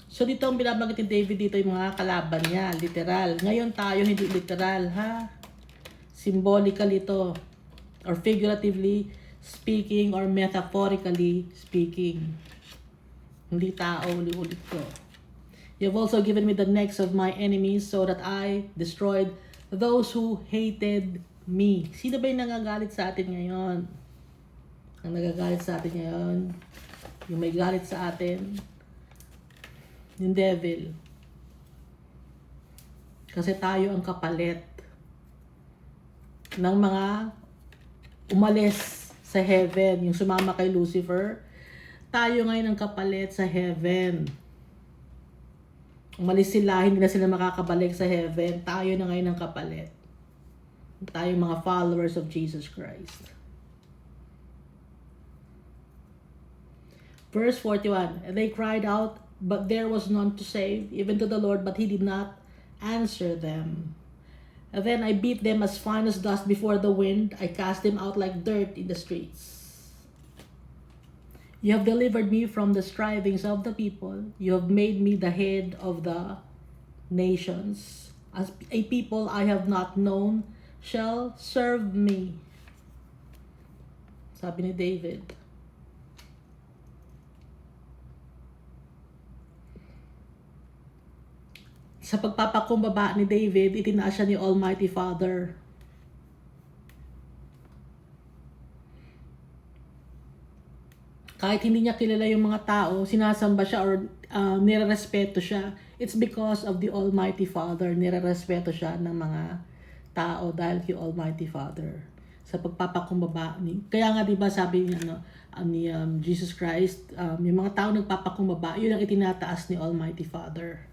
So dito ang binabanggit ni David dito yung mga kalaban niya, literal. Ngayon tayo hindi literal, ha? Symbolical ito. Or figuratively speaking or metaphorically speaking. Hindi tao, ulit ko. You have also given me the necks of my enemies so that I destroyed those who hated me. Sino ba yung nagagalit sa atin ngayon? Ang nagagalit sa atin ngayon, yung may galit sa atin, yung devil. Kasi tayo ang kapalit ng mga umalis sa heaven, yung sumama kay Lucifer. Tayo ngayon ang kapalit sa heaven. Umalis sila, hindi na sila makakabalik sa heaven. Tayo na ngayon ang kapalit. Tayo mga followers of Jesus Christ. Verse 41, and they cried out, but there was none to save, even to the Lord, but he did not answer them. And then I beat them as fine as dust before the wind. I cast them out like dirt in the streets. You have delivered me from the strivings of the people. You have made me the head of the nations. As a people I have not known shall serve me. Sabi ni David. Sa pagpapakumbaba ni David, itinaas siya ni Almighty Father. Kahit hindi niya kilala yung mga tao, sinasamba siya or nirerespeto siya. It's because of the Almighty Father. Nirerespeto siya ng mga tao dahil kay Almighty Father. Sa pagpapakumbaba. Kaya nga diba sabi niya, ni Jesus Christ, yung mga tao nagpapakumbaba, yun ang itinataas ni Almighty Father.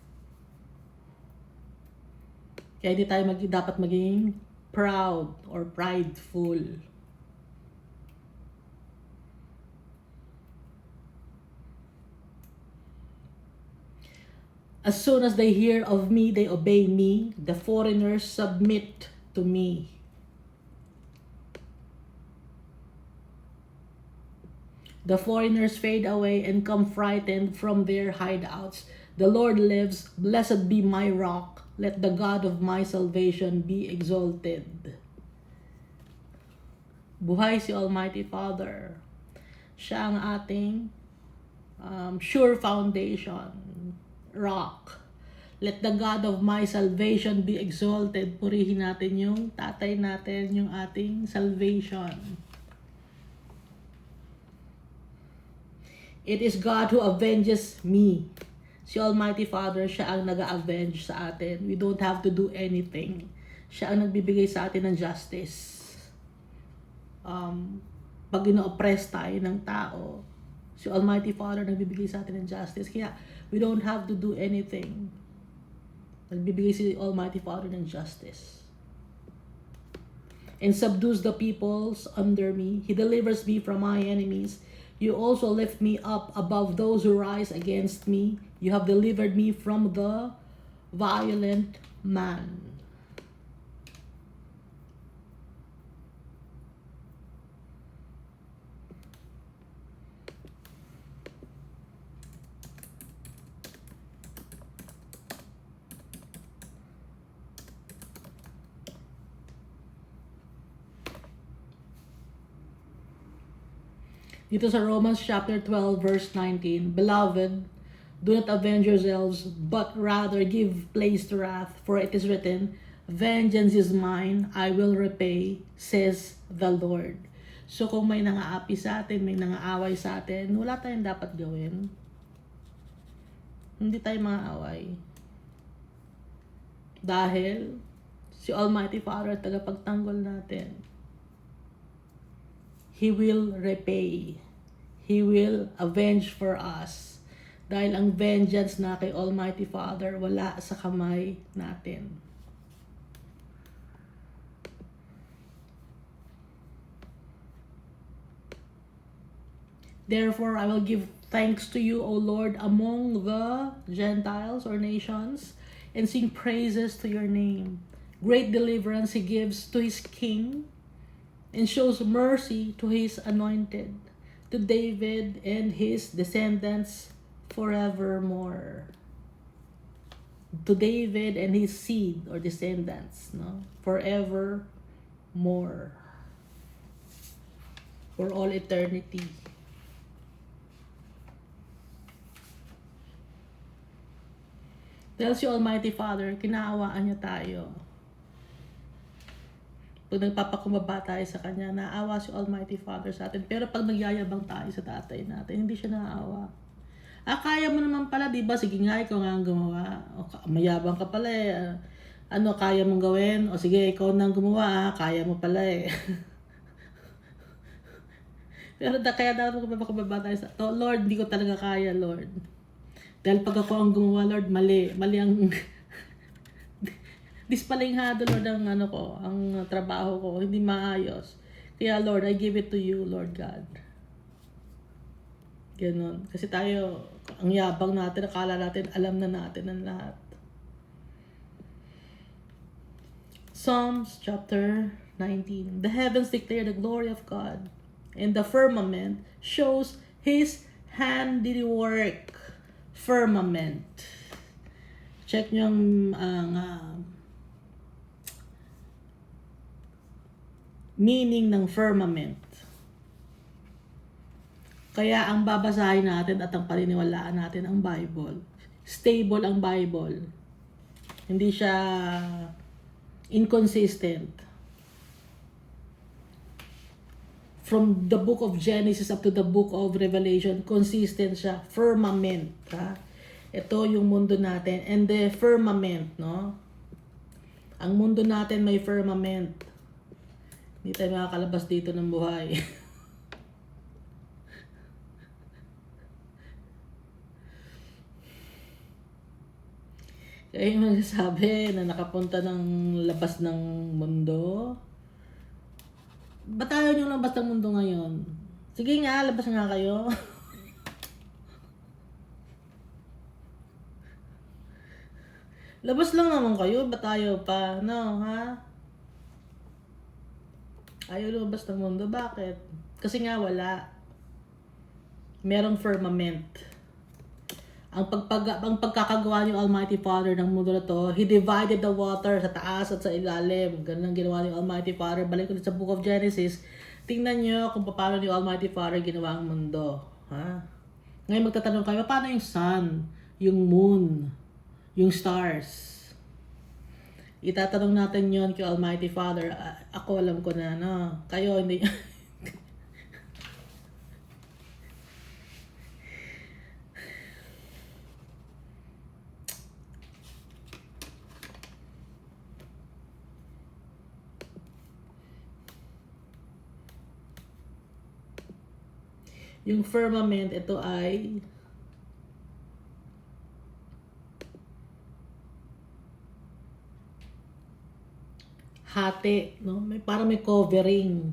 Kaya hindi tayo dapat maging proud or prideful. As soon as they hear of me, they obey me. The foreigners submit to me. The foreigners fade away and come frightened from their hideouts. The Lord lives. Blessed be my rock. Let the God of my salvation be exalted. Buhay si Almighty Father. Siya ang ating sure foundation. Rock. Let the God of my salvation be exalted. Purihin natin yung tatay natin, yung ating salvation. It is God who avenges me. Si Almighty Father, siya ang nag-avenge sa atin. We don't have to do anything. Siya ang nagbibigay sa atin ng justice. Pag ino-oppress tayo ng tao, si Almighty Father nagbibigay sa atin ng justice. Kaya we don't have to do anything. Nagbibigay si Almighty Father ng justice. And subdues the peoples under me. He delivers me from my enemies. You also lift me up above those who rise against me. You have delivered me from the violent man. Dito sa Romans chapter 12 verse 19, Beloved, do not avenge yourselves, but rather give place to wrath, for it is written, Vengeance is mine, I will repay, says the Lord. So kung may nangaapi sa atin, may nangaaway sa atin, wala tayong dapat gawin. Hindi tayo maaaway. Dahil si Almighty Father tagapagtanggol natin. He will repay. He will avenge for us. Dahil ang vengeance na kay Almighty Father, wala sa kamay natin. Therefore, I will give thanks to you, O Lord, among the Gentiles or nations, and sing praises to your name. Great deliverance he gives to his king, and shows mercy to his anointed, to David and his descendants forevermore. To David and his seed or descendants, no? Forevermore. For all eternity. Dahil si Almighty Father, kinaawaan niya tayo. Pag nagpapakumbaba tayo sa Kanya, naawa si Almighty Father sa atin. Pero pag nagyayabang tayo sa tatay natin, hindi siya naawa. Kaya mo naman pala, di ba? Sige nga, ikaw nga ang gumawa. Mayabang ka pala eh. Kaya mong gawin? O sige, ikaw na ang gumawa, kaya mo pala eh. Pero kaya dapat magpapakababa tayo sa, Lord, hindi ko talaga kaya, Lord. Dahil pag ako ang gumawa, Lord, mali ang dispalinghado, Lord, ang ang trabaho ko, hindi maayos. Kaya, Lord, I give it to you, Lord God. Ganon. Kasi tayo, ang yabang natin, akala natin, alam na natin ang lahat. Psalms chapter 19. The heavens declare the glory of God, and the firmament shows His handiwork. Firmament. Check nyo ang meaning ng firmament. Kaya ang babasahin natin at ang paniniwalaan natin ang Bible. Stable ang Bible. Hindi siya inconsistent. From the book of Genesis up to the book of Revelation, consistent siya. Firmament. Ha? Ito yung mundo natin. And the firmament, no? Ang mundo natin may firmament. Hindi tayo makakalabas dito ng buhay. Kaya yung nagsasabi na nakapunta ng labas ng mundo, ba't ayaw nyo labas ng mundo ngayon? Sige nga, labas nga kayo. Labas lang naman kayo, ba't ayaw pa? No, ha? Ayaw lumabas ng mundo, bakit? Kasi nga wala. Merong firmament. Ang pagkakagawa ni Almighty Father ng mundo na to, He divided the water sa taas at sa ilalim. Ganun ang ginawa ni Almighty Father. Balik ulit sa book of Genesis. Tingnan nyo kung paano ni Almighty Father ginawa ang mundo. Ha? Ngayon magtatanong kayo, paano yung sun, yung moon, yung stars? Itatanong natin yon kay Almighty Father. Ako alam ko na, no? Kayo hindi. Yung firmament, ito ay hati, no? Parang may covering.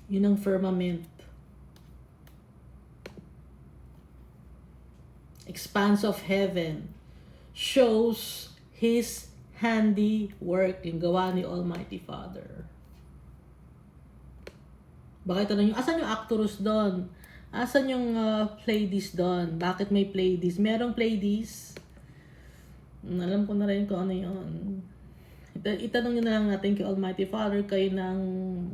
Yun ang firmament. Expanse of heaven shows His handiwork, yung gawa ni Almighty Father. Bakit tanong nyo, asan yung actors doon? Asan yung Pleiades doon? Bakit may Pleiades? Merong Pleiades. Alam ko na rin kung ano yun. Itanong nyo na lang natin kay Almighty Father, kayo nang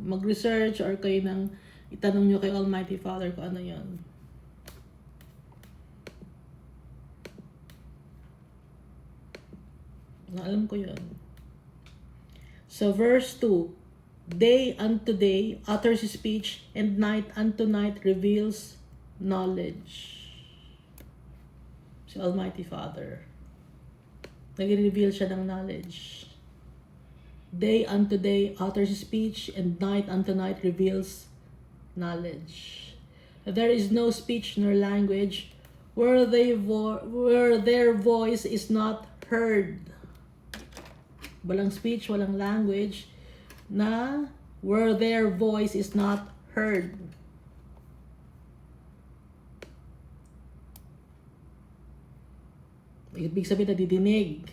mag-research or kayo nang itanong nyo kay Almighty Father kung ano yun. Alam ko yun. So verse 2, day unto day utters speech, and night unto night reveals knowledge. Si Almighty Father, nag-reveal siya ng knowledge. Day unto day utters speech, and night unto night reveals knowledge. There is no speech nor language where their voice is not heard. Walang speech, walang language na where their voice is not heard. Ibig sabihin, nadidinig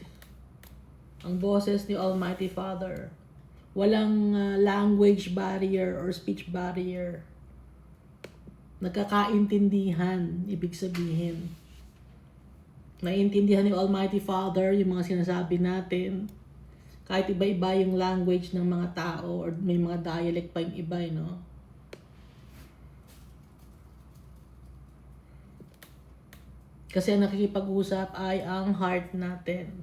ang boses ni Almighty Father. Walang language barrier or speech barrier. Nagkakaintindihan, ibig sabihin. Naiintindihan ni Almighty Father yung mga sinasabi natin. Kahit iba-iba yung language ng mga tao or may mga dialect pa yung iba, no? Kasi ang nakikipag-usap ay ang heart natin.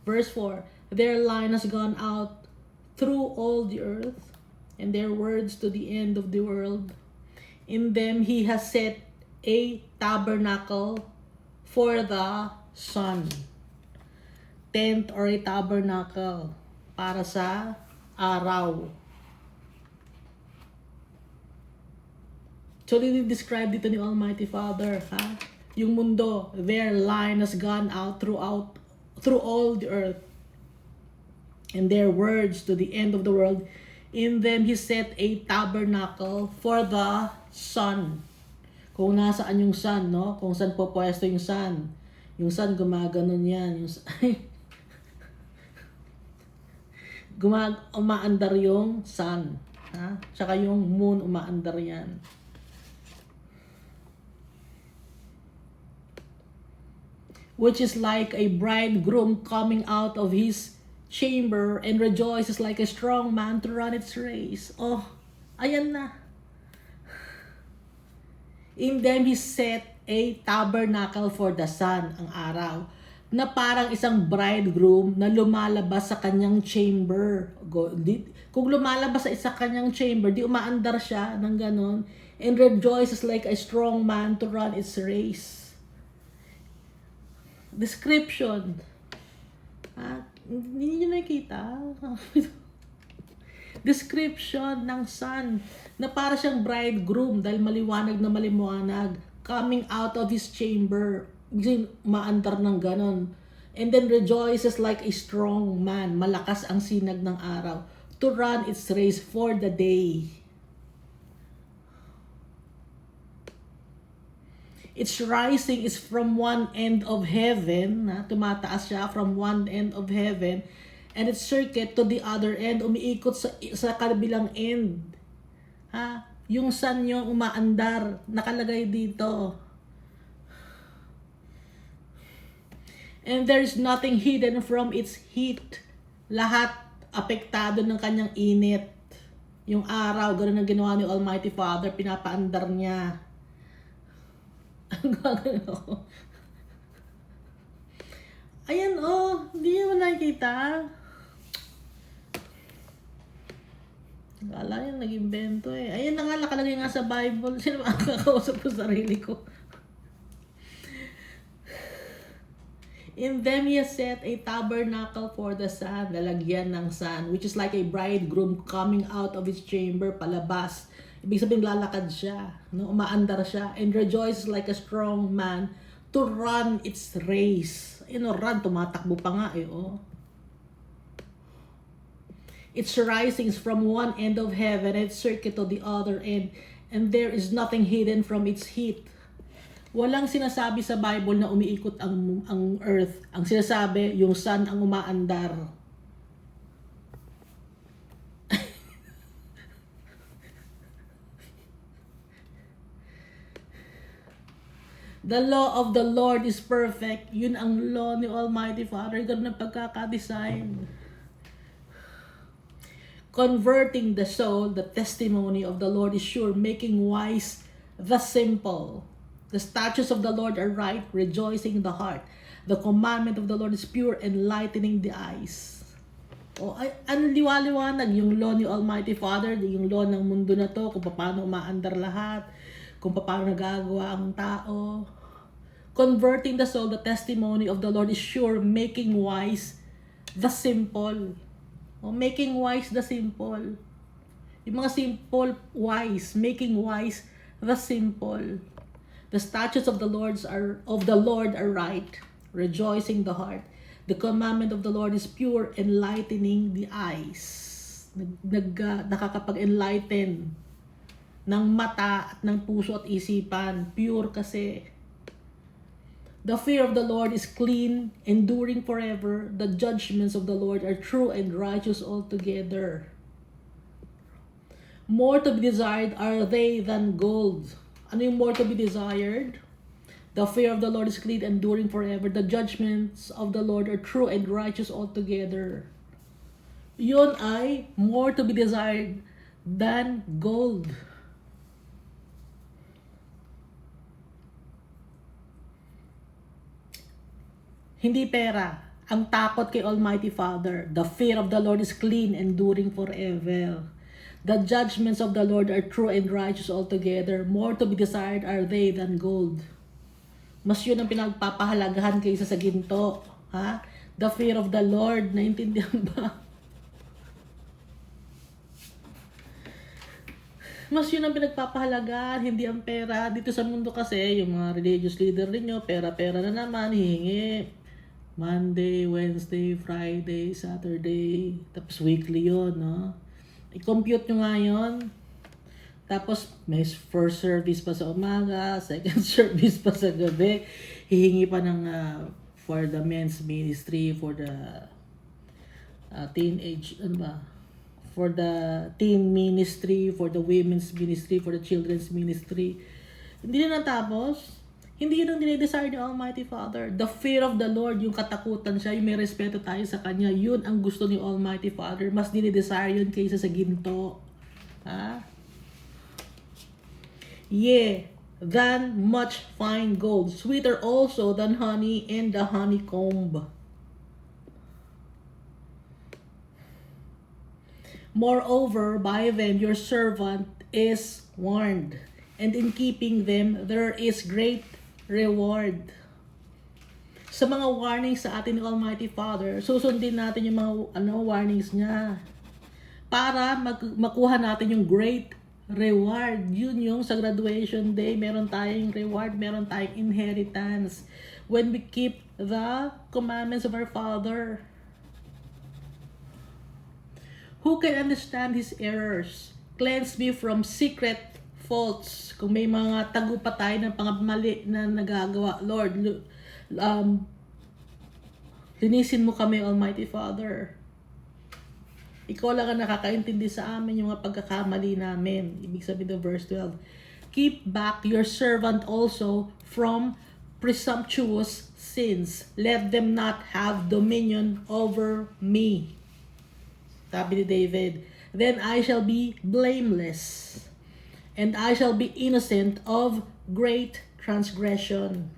Verse 4, Their line has gone out through all the earth, and their words to the end of the world. In them he has set a tabernacle for the sun. Tent or a tabernacle para sa araw. So, describe dito ni Almighty Father, ha? Yung mundo, their line has gone out through all the earth, and their words to the end of the world. In them He set a tabernacle for the sun. Kung nasaan yung sun, no? Kung saan po pwesto yung sun. Yung sun, gumaganon yan. Yung umaandar yung sun. Ha? Tsaka yung moon, umaandar yan. Which is like a bridegroom coming out of his chamber and rejoices like a strong man to run its race. Oh, ayan na. In them he set a tabernacle for the sun, ang araw, na parang isang bridegroom na lumalabas sa kanyang chamber. Kung lumalabas sa kanyang chamber, di umaandar siya ng ganon, and rejoices like a strong man to run its race. Description. Hindi nyo nakikita? Description ng sun na para siyang bridegroom dahil maliwanag na maliwanag coming out of his chamber. Maandar ng ganon. And then rejoices like a strong man. Malakas ang sinag ng araw to run its race for the day. Its rising is from one end of heaven, tumataas siya from one end of heaven, and its circuit to the other end, umiikot sa kabilang end. Ha? Yung sun yung umaandar, nakalagay dito. And there is nothing hidden from its heat. Lahat apektado ng kanyang init. Yung araw, ganoon ang ginawa ni Almighty Father, pinapaandar niya. Ayan, oh, hindi nyo nakikita. Akala yan, nag-invento eh. Ayan na nga, nakalagay nga sa Bible. Sino ba ang kakausap ko sarili ko? In them he has set a tabernacle for the sun, lalagyan ng sun, which is like a bridegroom coming out of his chamber, palabas. Ibig sabihin, lalakad siya, no? Umaandar siya, and rejoices like a strong man to run its race. Run, tumatakbo pa nga eh, oh. Its risings from one end of heaven and its circuit to the other end, and there is nothing hidden from its heat. Walang sinasabi sa Bible na umiikot ang earth. Ang sinasabi, yung sun ang umaandar. The law of the Lord is perfect. Yun ang law ni Almighty Father. Ganun ang pagkakadesign. Converting the soul, the testimony of the Lord is sure, making wise the simple. The statutes of the Lord are right, rejoicing the heart. The commandment of the Lord is pure, enlightening the eyes. Ano liwanag yung law ni Almighty Father, yung law ng mundo na to, kung paano umaandar lahat, kung paano nagagawa ang tao. Converting the soul, the testimony of the Lord is sure, making wise the simple. Making wise the simple. Yung mga simple, wise. Making wise the simple. The statutes of the Lord are right, rejoicing the heart. The commandment of the Lord is pure, enlightening the eyes. Nakakapag-enlighten ng mata at ng puso at isipan. Pure kasi. The fear of the Lord is clean, enduring forever. The judgments of the Lord are true and righteous altogether. More to be desired are they than gold. Ano yung more to be desired? The fear of the Lord is clean, enduring forever. The judgments of the Lord are true and righteous altogether. Yun ay more to be desired than gold. Hindi pera. ang takot kay Almighty Father. The fear of the Lord is clean, enduring forever. The judgments of the Lord are true and righteous altogether. More to be desired are they than gold. Mas yun ang pinagpapahalagahan kaysa sa ginto. Ha? The fear of the Lord. Naintindihan ba? Mas yun ang pinagpapahalagaan, hindi ang pera. Dito sa mundo kasi, yung mga religious leader ninyo, pera-pera na naman, hihingi. Monday, Wednesday, Friday, Saturday, tapos weekly yun, no? I-compute nyo nga yun. Tapos, may first service pa sa umaga, second service pa sa gabi. Hihingi pa ng for the men's ministry, for the teenage, ano ba? For the teen ministry, for the women's ministry, for the children's ministry. Hindi na natapos. Hindi yun ang dinidesire ni Almighty Father. The fear of the Lord, yung katakutan siya, yung may respeto tayo sa Kanya, yun ang gusto ni Almighty Father. Mas dinidesire yun kaysa sa ginto. Ha? Yea, than much fine gold, sweeter also than honey and the honeycomb. Moreover, by them your servant is warned, and in keeping them there is great reward. Sa mga warnings sa atin ng Almighty Father, susundin natin yung mga warnings niya para makuha natin yung great reward. Yun yung sa graduation day, meron tayong reward, meron tayong inheritance when we keep the commandments of our Father. Who can understand his errors? Cleanse me from secret faults. Kung may mga tagumpatay ng pangamali na nagagawa, Lord, linisin mo kami, Almighty Father. Ikaw lang ang nakakaintindi sa amin yung mga pagkakamali namin. Ibig sabihin ng verse 12. Keep back your servant also from presumptuous sins. Let them not have dominion over me. Sabi ni David, then I shall be blameless, and I shall be innocent of great transgression.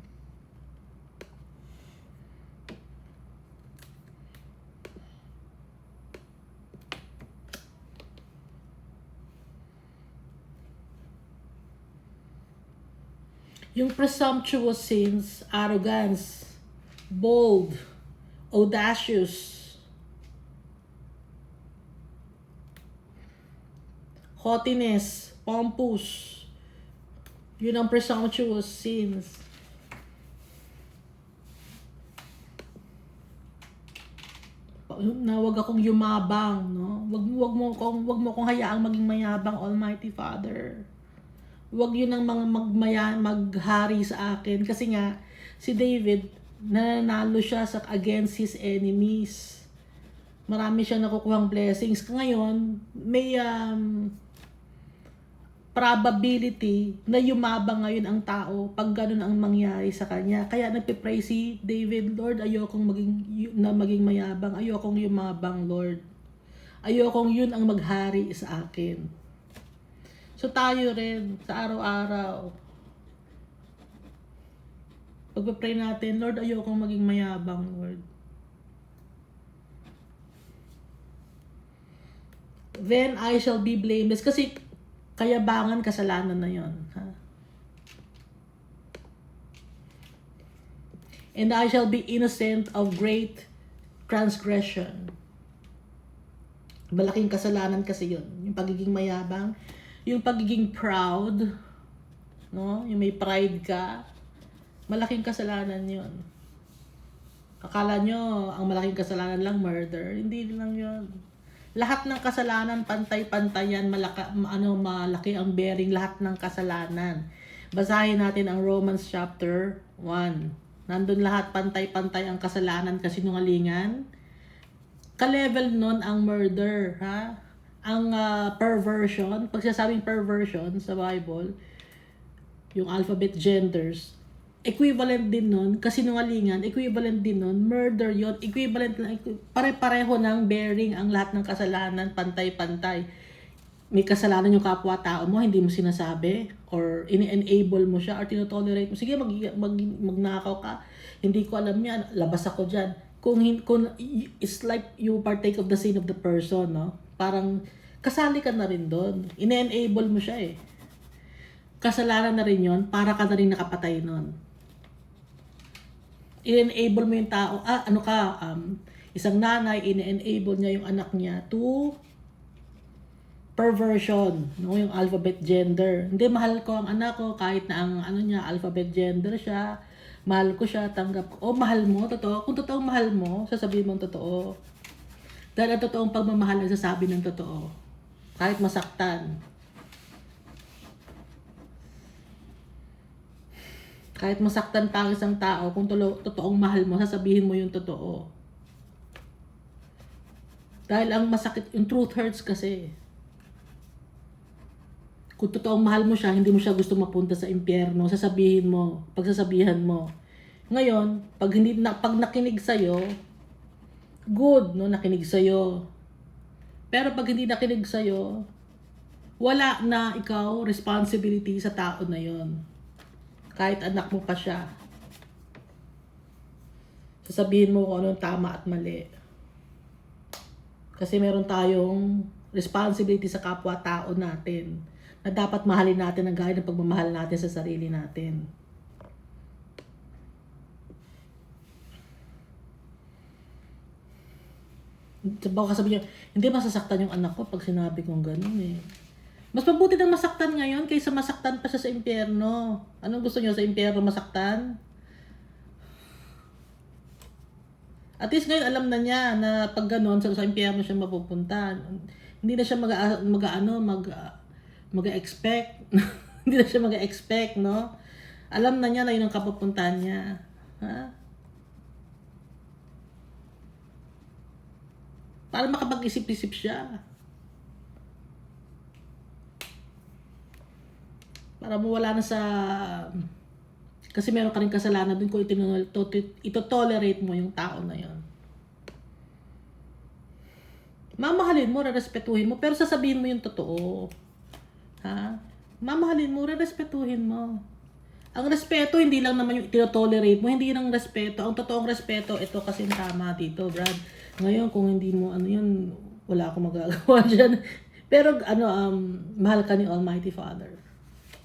Yung presumptuous sins, arrogance, bold, audacious, haughtiness, pompous. Yun ang presumptuous sins. Na wag akong yumabang, no? Wag mo akong hayaang maging mayabang, Almighty Father. Wag yun ang mga maghari sa akin kasi nga si David nanalo siya against his enemies. Marami siyang nakukuhang blessings. Ngayon, may probability na yumabang ngayon ang tao pag ganun ang mangyari sa kanya. Kaya nagpipray si David, Lord, ayokong maging mayabang. Ayokong yumabang, Lord. Ayokong yun ang maghari sa akin. So tayo rin, sa araw-araw, pagpipray natin, Lord, ayokong maging mayabang, Lord. Then I shall be blameless. Kasi kayabangan, kasalanan na yon. Ha? And I shall be innocent of great transgression. Malaking kasalanan kasi yun. Yung pagiging mayabang, yung pagiging proud, no? Yung may pride ka, malaking kasalanan yun. Akala nyo, ang malaking kasalanan lang murder. Hindi lang yun. Lahat ng kasalanan, pantay-pantayan, malaki ang bearing lahat ng kasalanan. Basahin natin ang Romans chapter 1. Nandun lahat, pantay-pantay ang kasalanan, kasinungalingan. Ka-level nun ang murder, ha? Ang perversion, pag sinasabing perversion sa Bible, yung alphabet genders, equivalent din nun, kasinungalingan, equivalent din nun, murder yon, equivalent lang, pare-pareho ng bearing ang lahat ng kasalanan, pantay-pantay. May kasalanan yung kapwa-tao mo, hindi mo sinasabi, or ini-enable mo siya, or tinotolerate mo, sige, magnakaw ka, hindi ko alam yan, labas ako dyan. kung it's like you partake of the sin of the person, no? Parang kasali ka na rin doon. Ine-enable mo siya eh. Kasalanan na rin yon, para ka na rin nakapatay nun. I-enable mo yung tao, isang nanay, ine-enable niya yung anak niya to perversion, no? Yung alphabet gender. Hindi, mahal ko ang anak ko kahit na ang niya, alphabet gender siya. Mahal ko siya, tanggap ko. Mahal mo, totoo. Kung totoong mahal mo, sasabihin mo ang totoo. Dahil ang totoong pagmamahal ay sasabi ng totoo. Kahit masaktan. Kahit masaktan pa ang isang tao, kung totoong mahal mo, sasabihin mo yung totoo. Dahil ang masakit, yung truth hurts kasi. Kung totoong mahal mo siya, hindi mo siya gusto mapunta sa impyerno, sasabihin mo, pagsasabihan mo. Ngayon, pag nakinig sa'yo, good, no, nakinig sa'yo. Pero pag hindi nakinig sa'yo, wala na ikaw responsibility sa tao na yon. Kahit anak mo pa siya. Sasabihin mo kung anong tama at mali. Kasi meron tayong responsibility sa kapwa-tao natin na dapat mahalin natin ang gaya ng pagmamahal natin sa sarili natin. Baka sabihin niyo, hindi masasaktan yung anak ko pag sinabi kong gano'n eh. Mas mabuti nang masaktan ngayon kaysa masaktan pa siya sa impyerno. Anong gusto niyo, sa impyerno masaktan? At least ngayon alam na niya na pag gano'n sa impyerno siya mapupunta. Hindi na siya mag-expect. Hindi na siya mag-expect, no? Alam na niya na yun ang kapupuntahan niya. Ha? Para makapag-isip-isip siya. Para mawala na sa... Kasi meron ka rin kasalanan dun kung ito-tolerate mo yung tao na yun. Mamahalin mo, rerespetuhin mo, pero sasabihin mo yung totoo. Ha? Mamahalin mo, rerespetuhin mo. Ang respeto, hindi lang naman yung ito-tolerate mo, hindi lang respeto. Ang totoong respeto, ito kasi tama dito, Brad. Ngayon, kung hindi mo, yun, wala akong magagawa dyan. Pero, mahal ka ni Almighty Father.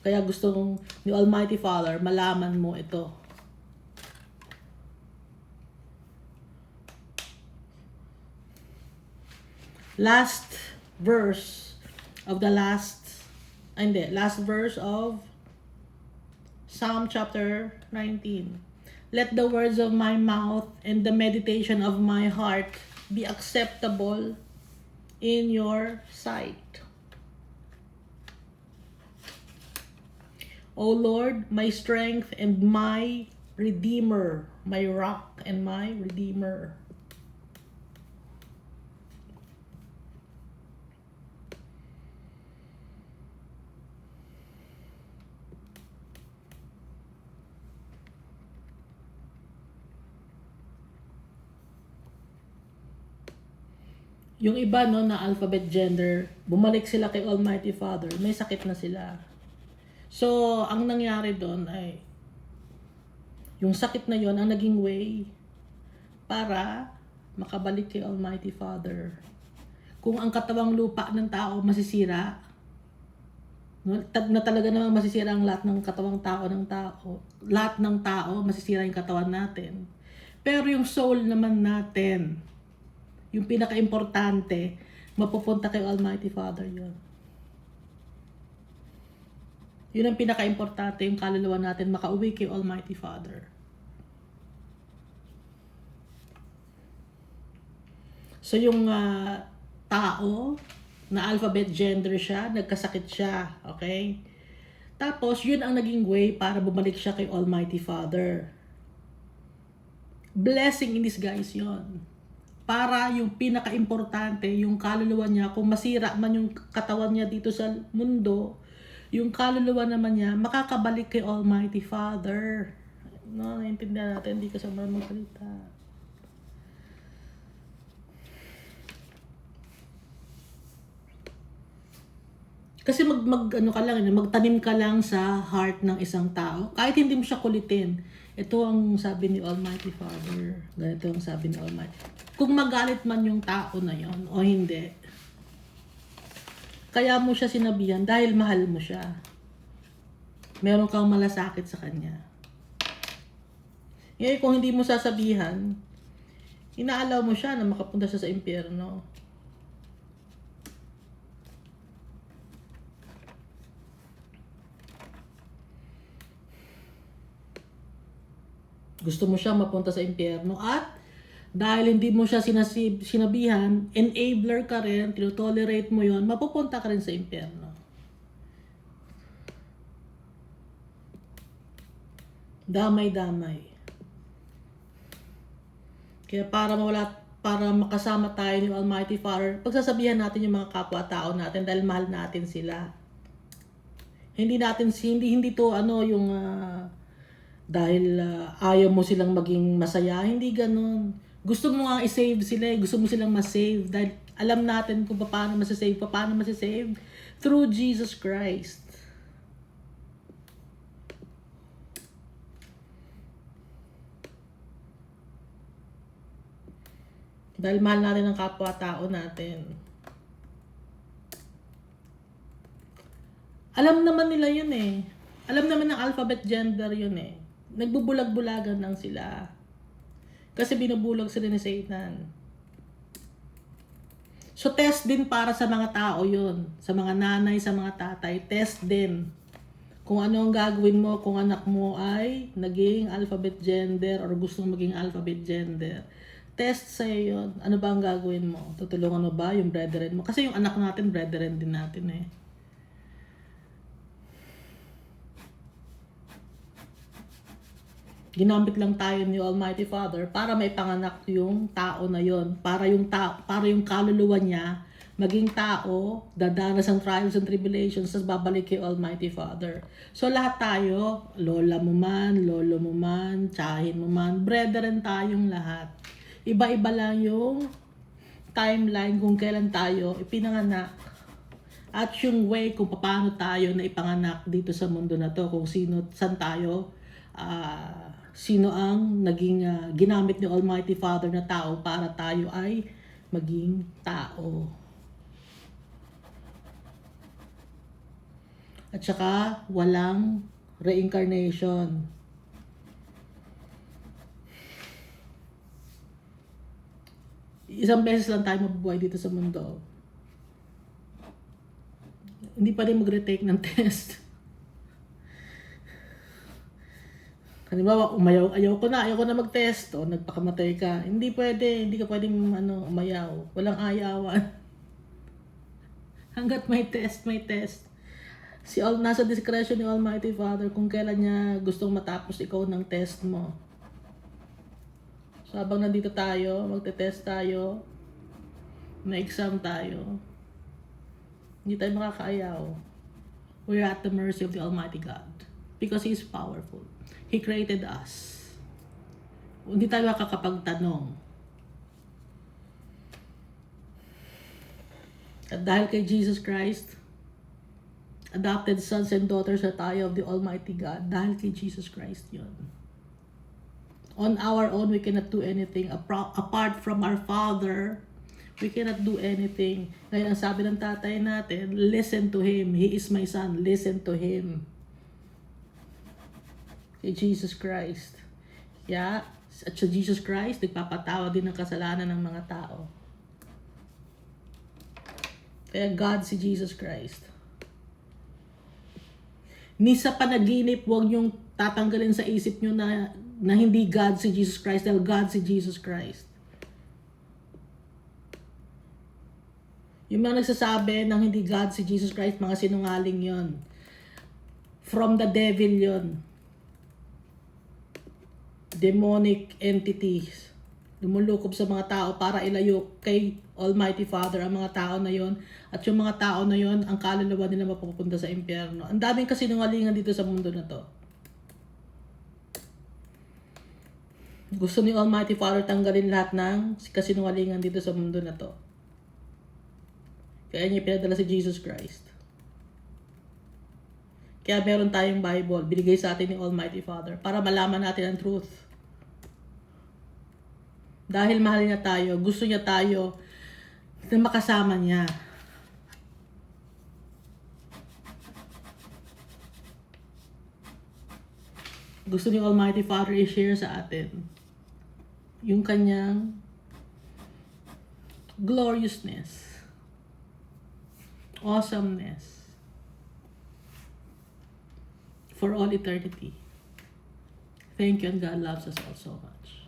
Kaya gusto kong ni Almighty Father, malaman mo ito. Last verse of Psalm chapter 19. Let the words of my mouth and the meditation of my heart be acceptable in your sight. O Lord, my strength and my Redeemer, my rock and my Redeemer. Yung iba, no, na alphabet gender, bumalik sila kay Almighty Father, may sakit na sila. So, ang nangyari doon ay, yung sakit na yon ang naging way para makabalik kay Almighty Father. Kung ang katawang lupa ng tao masisira, no, na talaga namang masisira ang lahat ng katawang tao ng tao. Lahat ng tao, masisira yung katawan natin. Pero yung soul naman natin, yung pinaka-importante, mapupunta kay Almighty Father yun. Yun ang pinaka-importante, yung kaluluwa natin, makauwi kay Almighty Father. So yung tao, na alphabet gender siya, nagkasakit siya, okay? Tapos, yun ang naging way para bumalik siya kay Almighty Father. Blessing in disguise yun. Para yung pinaka-importante, yung kaluluwa niya, kung masira man yung katawan niya dito sa mundo, yung kaluluwa naman niya, makakabalik kay Almighty Father. No, naiintindihan natin, hindi ka sa magsalita. Kasi ano ka lang, magtanim ka lang sa heart ng isang tao. Kahit hindi mo siya kulitin. Ito ang sabi ni Almighty Father. Ganito ang sabi ni Almighty. Kung magalit man yung tao na yon o hindi, kaya mo siya sinabihan dahil mahal mo siya. Meron kang malasakit sa kanya. Ngayon, kung hindi mo sasabihan, inaalaw mo siya na makapunta siya sa impyerno. Gusto mo siya mapunta sa impyerno at dahil hindi mo siya sinabihan, enabler ka rin, tinotolerate mo yon, mapupunta ka rin sa impyerno. Damay-damay. Kaya para makasama tayo ni Almighty Father, pagsasabihan natin yung mga kapwa-tao natin dahil mahal natin sila. Hindi to yung dahil ayaw mo silang maging masaya, hindi ganun. Gusto mo nga i-save sila, gusto mo silang ma-save dahil alam natin kung paano masasave through Jesus Christ. Dahil mahal natin ang kapwa-tao natin. Alam naman nila yun eh. Alam naman ng alphabet gender yun eh. Nagbubulag-bulagan lang sila. Kasi binubulag sila ni Satan. So test din para sa mga tao yun. Sa mga nanay, sa mga tatay. Test din. Kung ano ang gagawin mo kung anak mo ay naging alphabet gender or gustong maging alphabet gender. Test sa'yo yun. Ano ba ang gagawin mo? Tutulungan mo ba yung brethren mo? Kasi yung anak natin, brethren din natin eh. Ginamit lang tayo ni Almighty Father para may panganak yung tao na yon, para yung kaluluwa niya maging tao, dadanas ang trials and tribulations, tapos babalik kay Almighty Father. So lahat tayo, lola mo man, lolo mo man, tsahin mo man, brethren tayong lahat. Iba-iba lang yung timeline kung kailan tayo ipinanganak. At yung way kung paano tayo na ipanganak dito sa mundo na to, kung saan tayo, sino ang naging ginamit ni Almighty Father na tao para tayo ay maging tao. At saka walang reincarnation. Isang beses lang tayo mabubuhay dito sa mundo. Hindi pa rin mag-retake ng test. Halimbawa, ayaw ko na mag-test o nagpakamatay ka. Hindi ka pwedeng umayaw. Walang ayawan. Hanggat may test. Nasa discretion ni Almighty Father kung kailan niya gustong matapos ikaw ng test mo. So habang nandito tayo, magte-test tayo, may exam tayo, hindi tayo makakaayaw. We're at the mercy of the Almighty God because He is powerful. He created us. Hindi tayo makakapagtanong. At dahil kay Jesus Christ, adopted sons and daughters na tayo of the Almighty God, dahil kay Jesus Christ yun. On our own, we cannot do anything. Apart from our Father, we cannot do anything. Ngayon, ang sabi ng tatay natin, listen to Him. He is my son. Listen to Him. Kay Jesus Christ. At sa Jesus Christ, nagpapatawa din ng kasalanan ng mga tao. Kaya God si Jesus Christ. Ni sa panaginip, huwag niyong tatanggalin sa isip niyo na hindi God si Jesus Christ, dahil God si Jesus Christ. Yung mga nagsasabi ng hindi God si Jesus Christ, mga sinungaling yon. From the devil yon. Demonic entities. Lumulukob sa mga tao para ilayo kay Almighty Father ang mga tao na yon. At yung mga tao na yon, ang kaluluwa nila mapupunta sa impyerno. Ang daming kasinungalingan dito sa mundo na to. Gusto ni Almighty Father tanggalin lahat ng kasinungalingan dito sa mundo na to. Kaya niya pinadala si Jesus Christ. Kaya meron tayong Bible, binigay sa atin ni Almighty Father, para malaman natin ang truth. Dahil mahal niya tayo, gusto niya tayo na makasama niya. Gusto ni Almighty Father i-share sa atin yung kanyang gloriousness, awesomeness, for all eternity. Thank you, and God loves us all so much.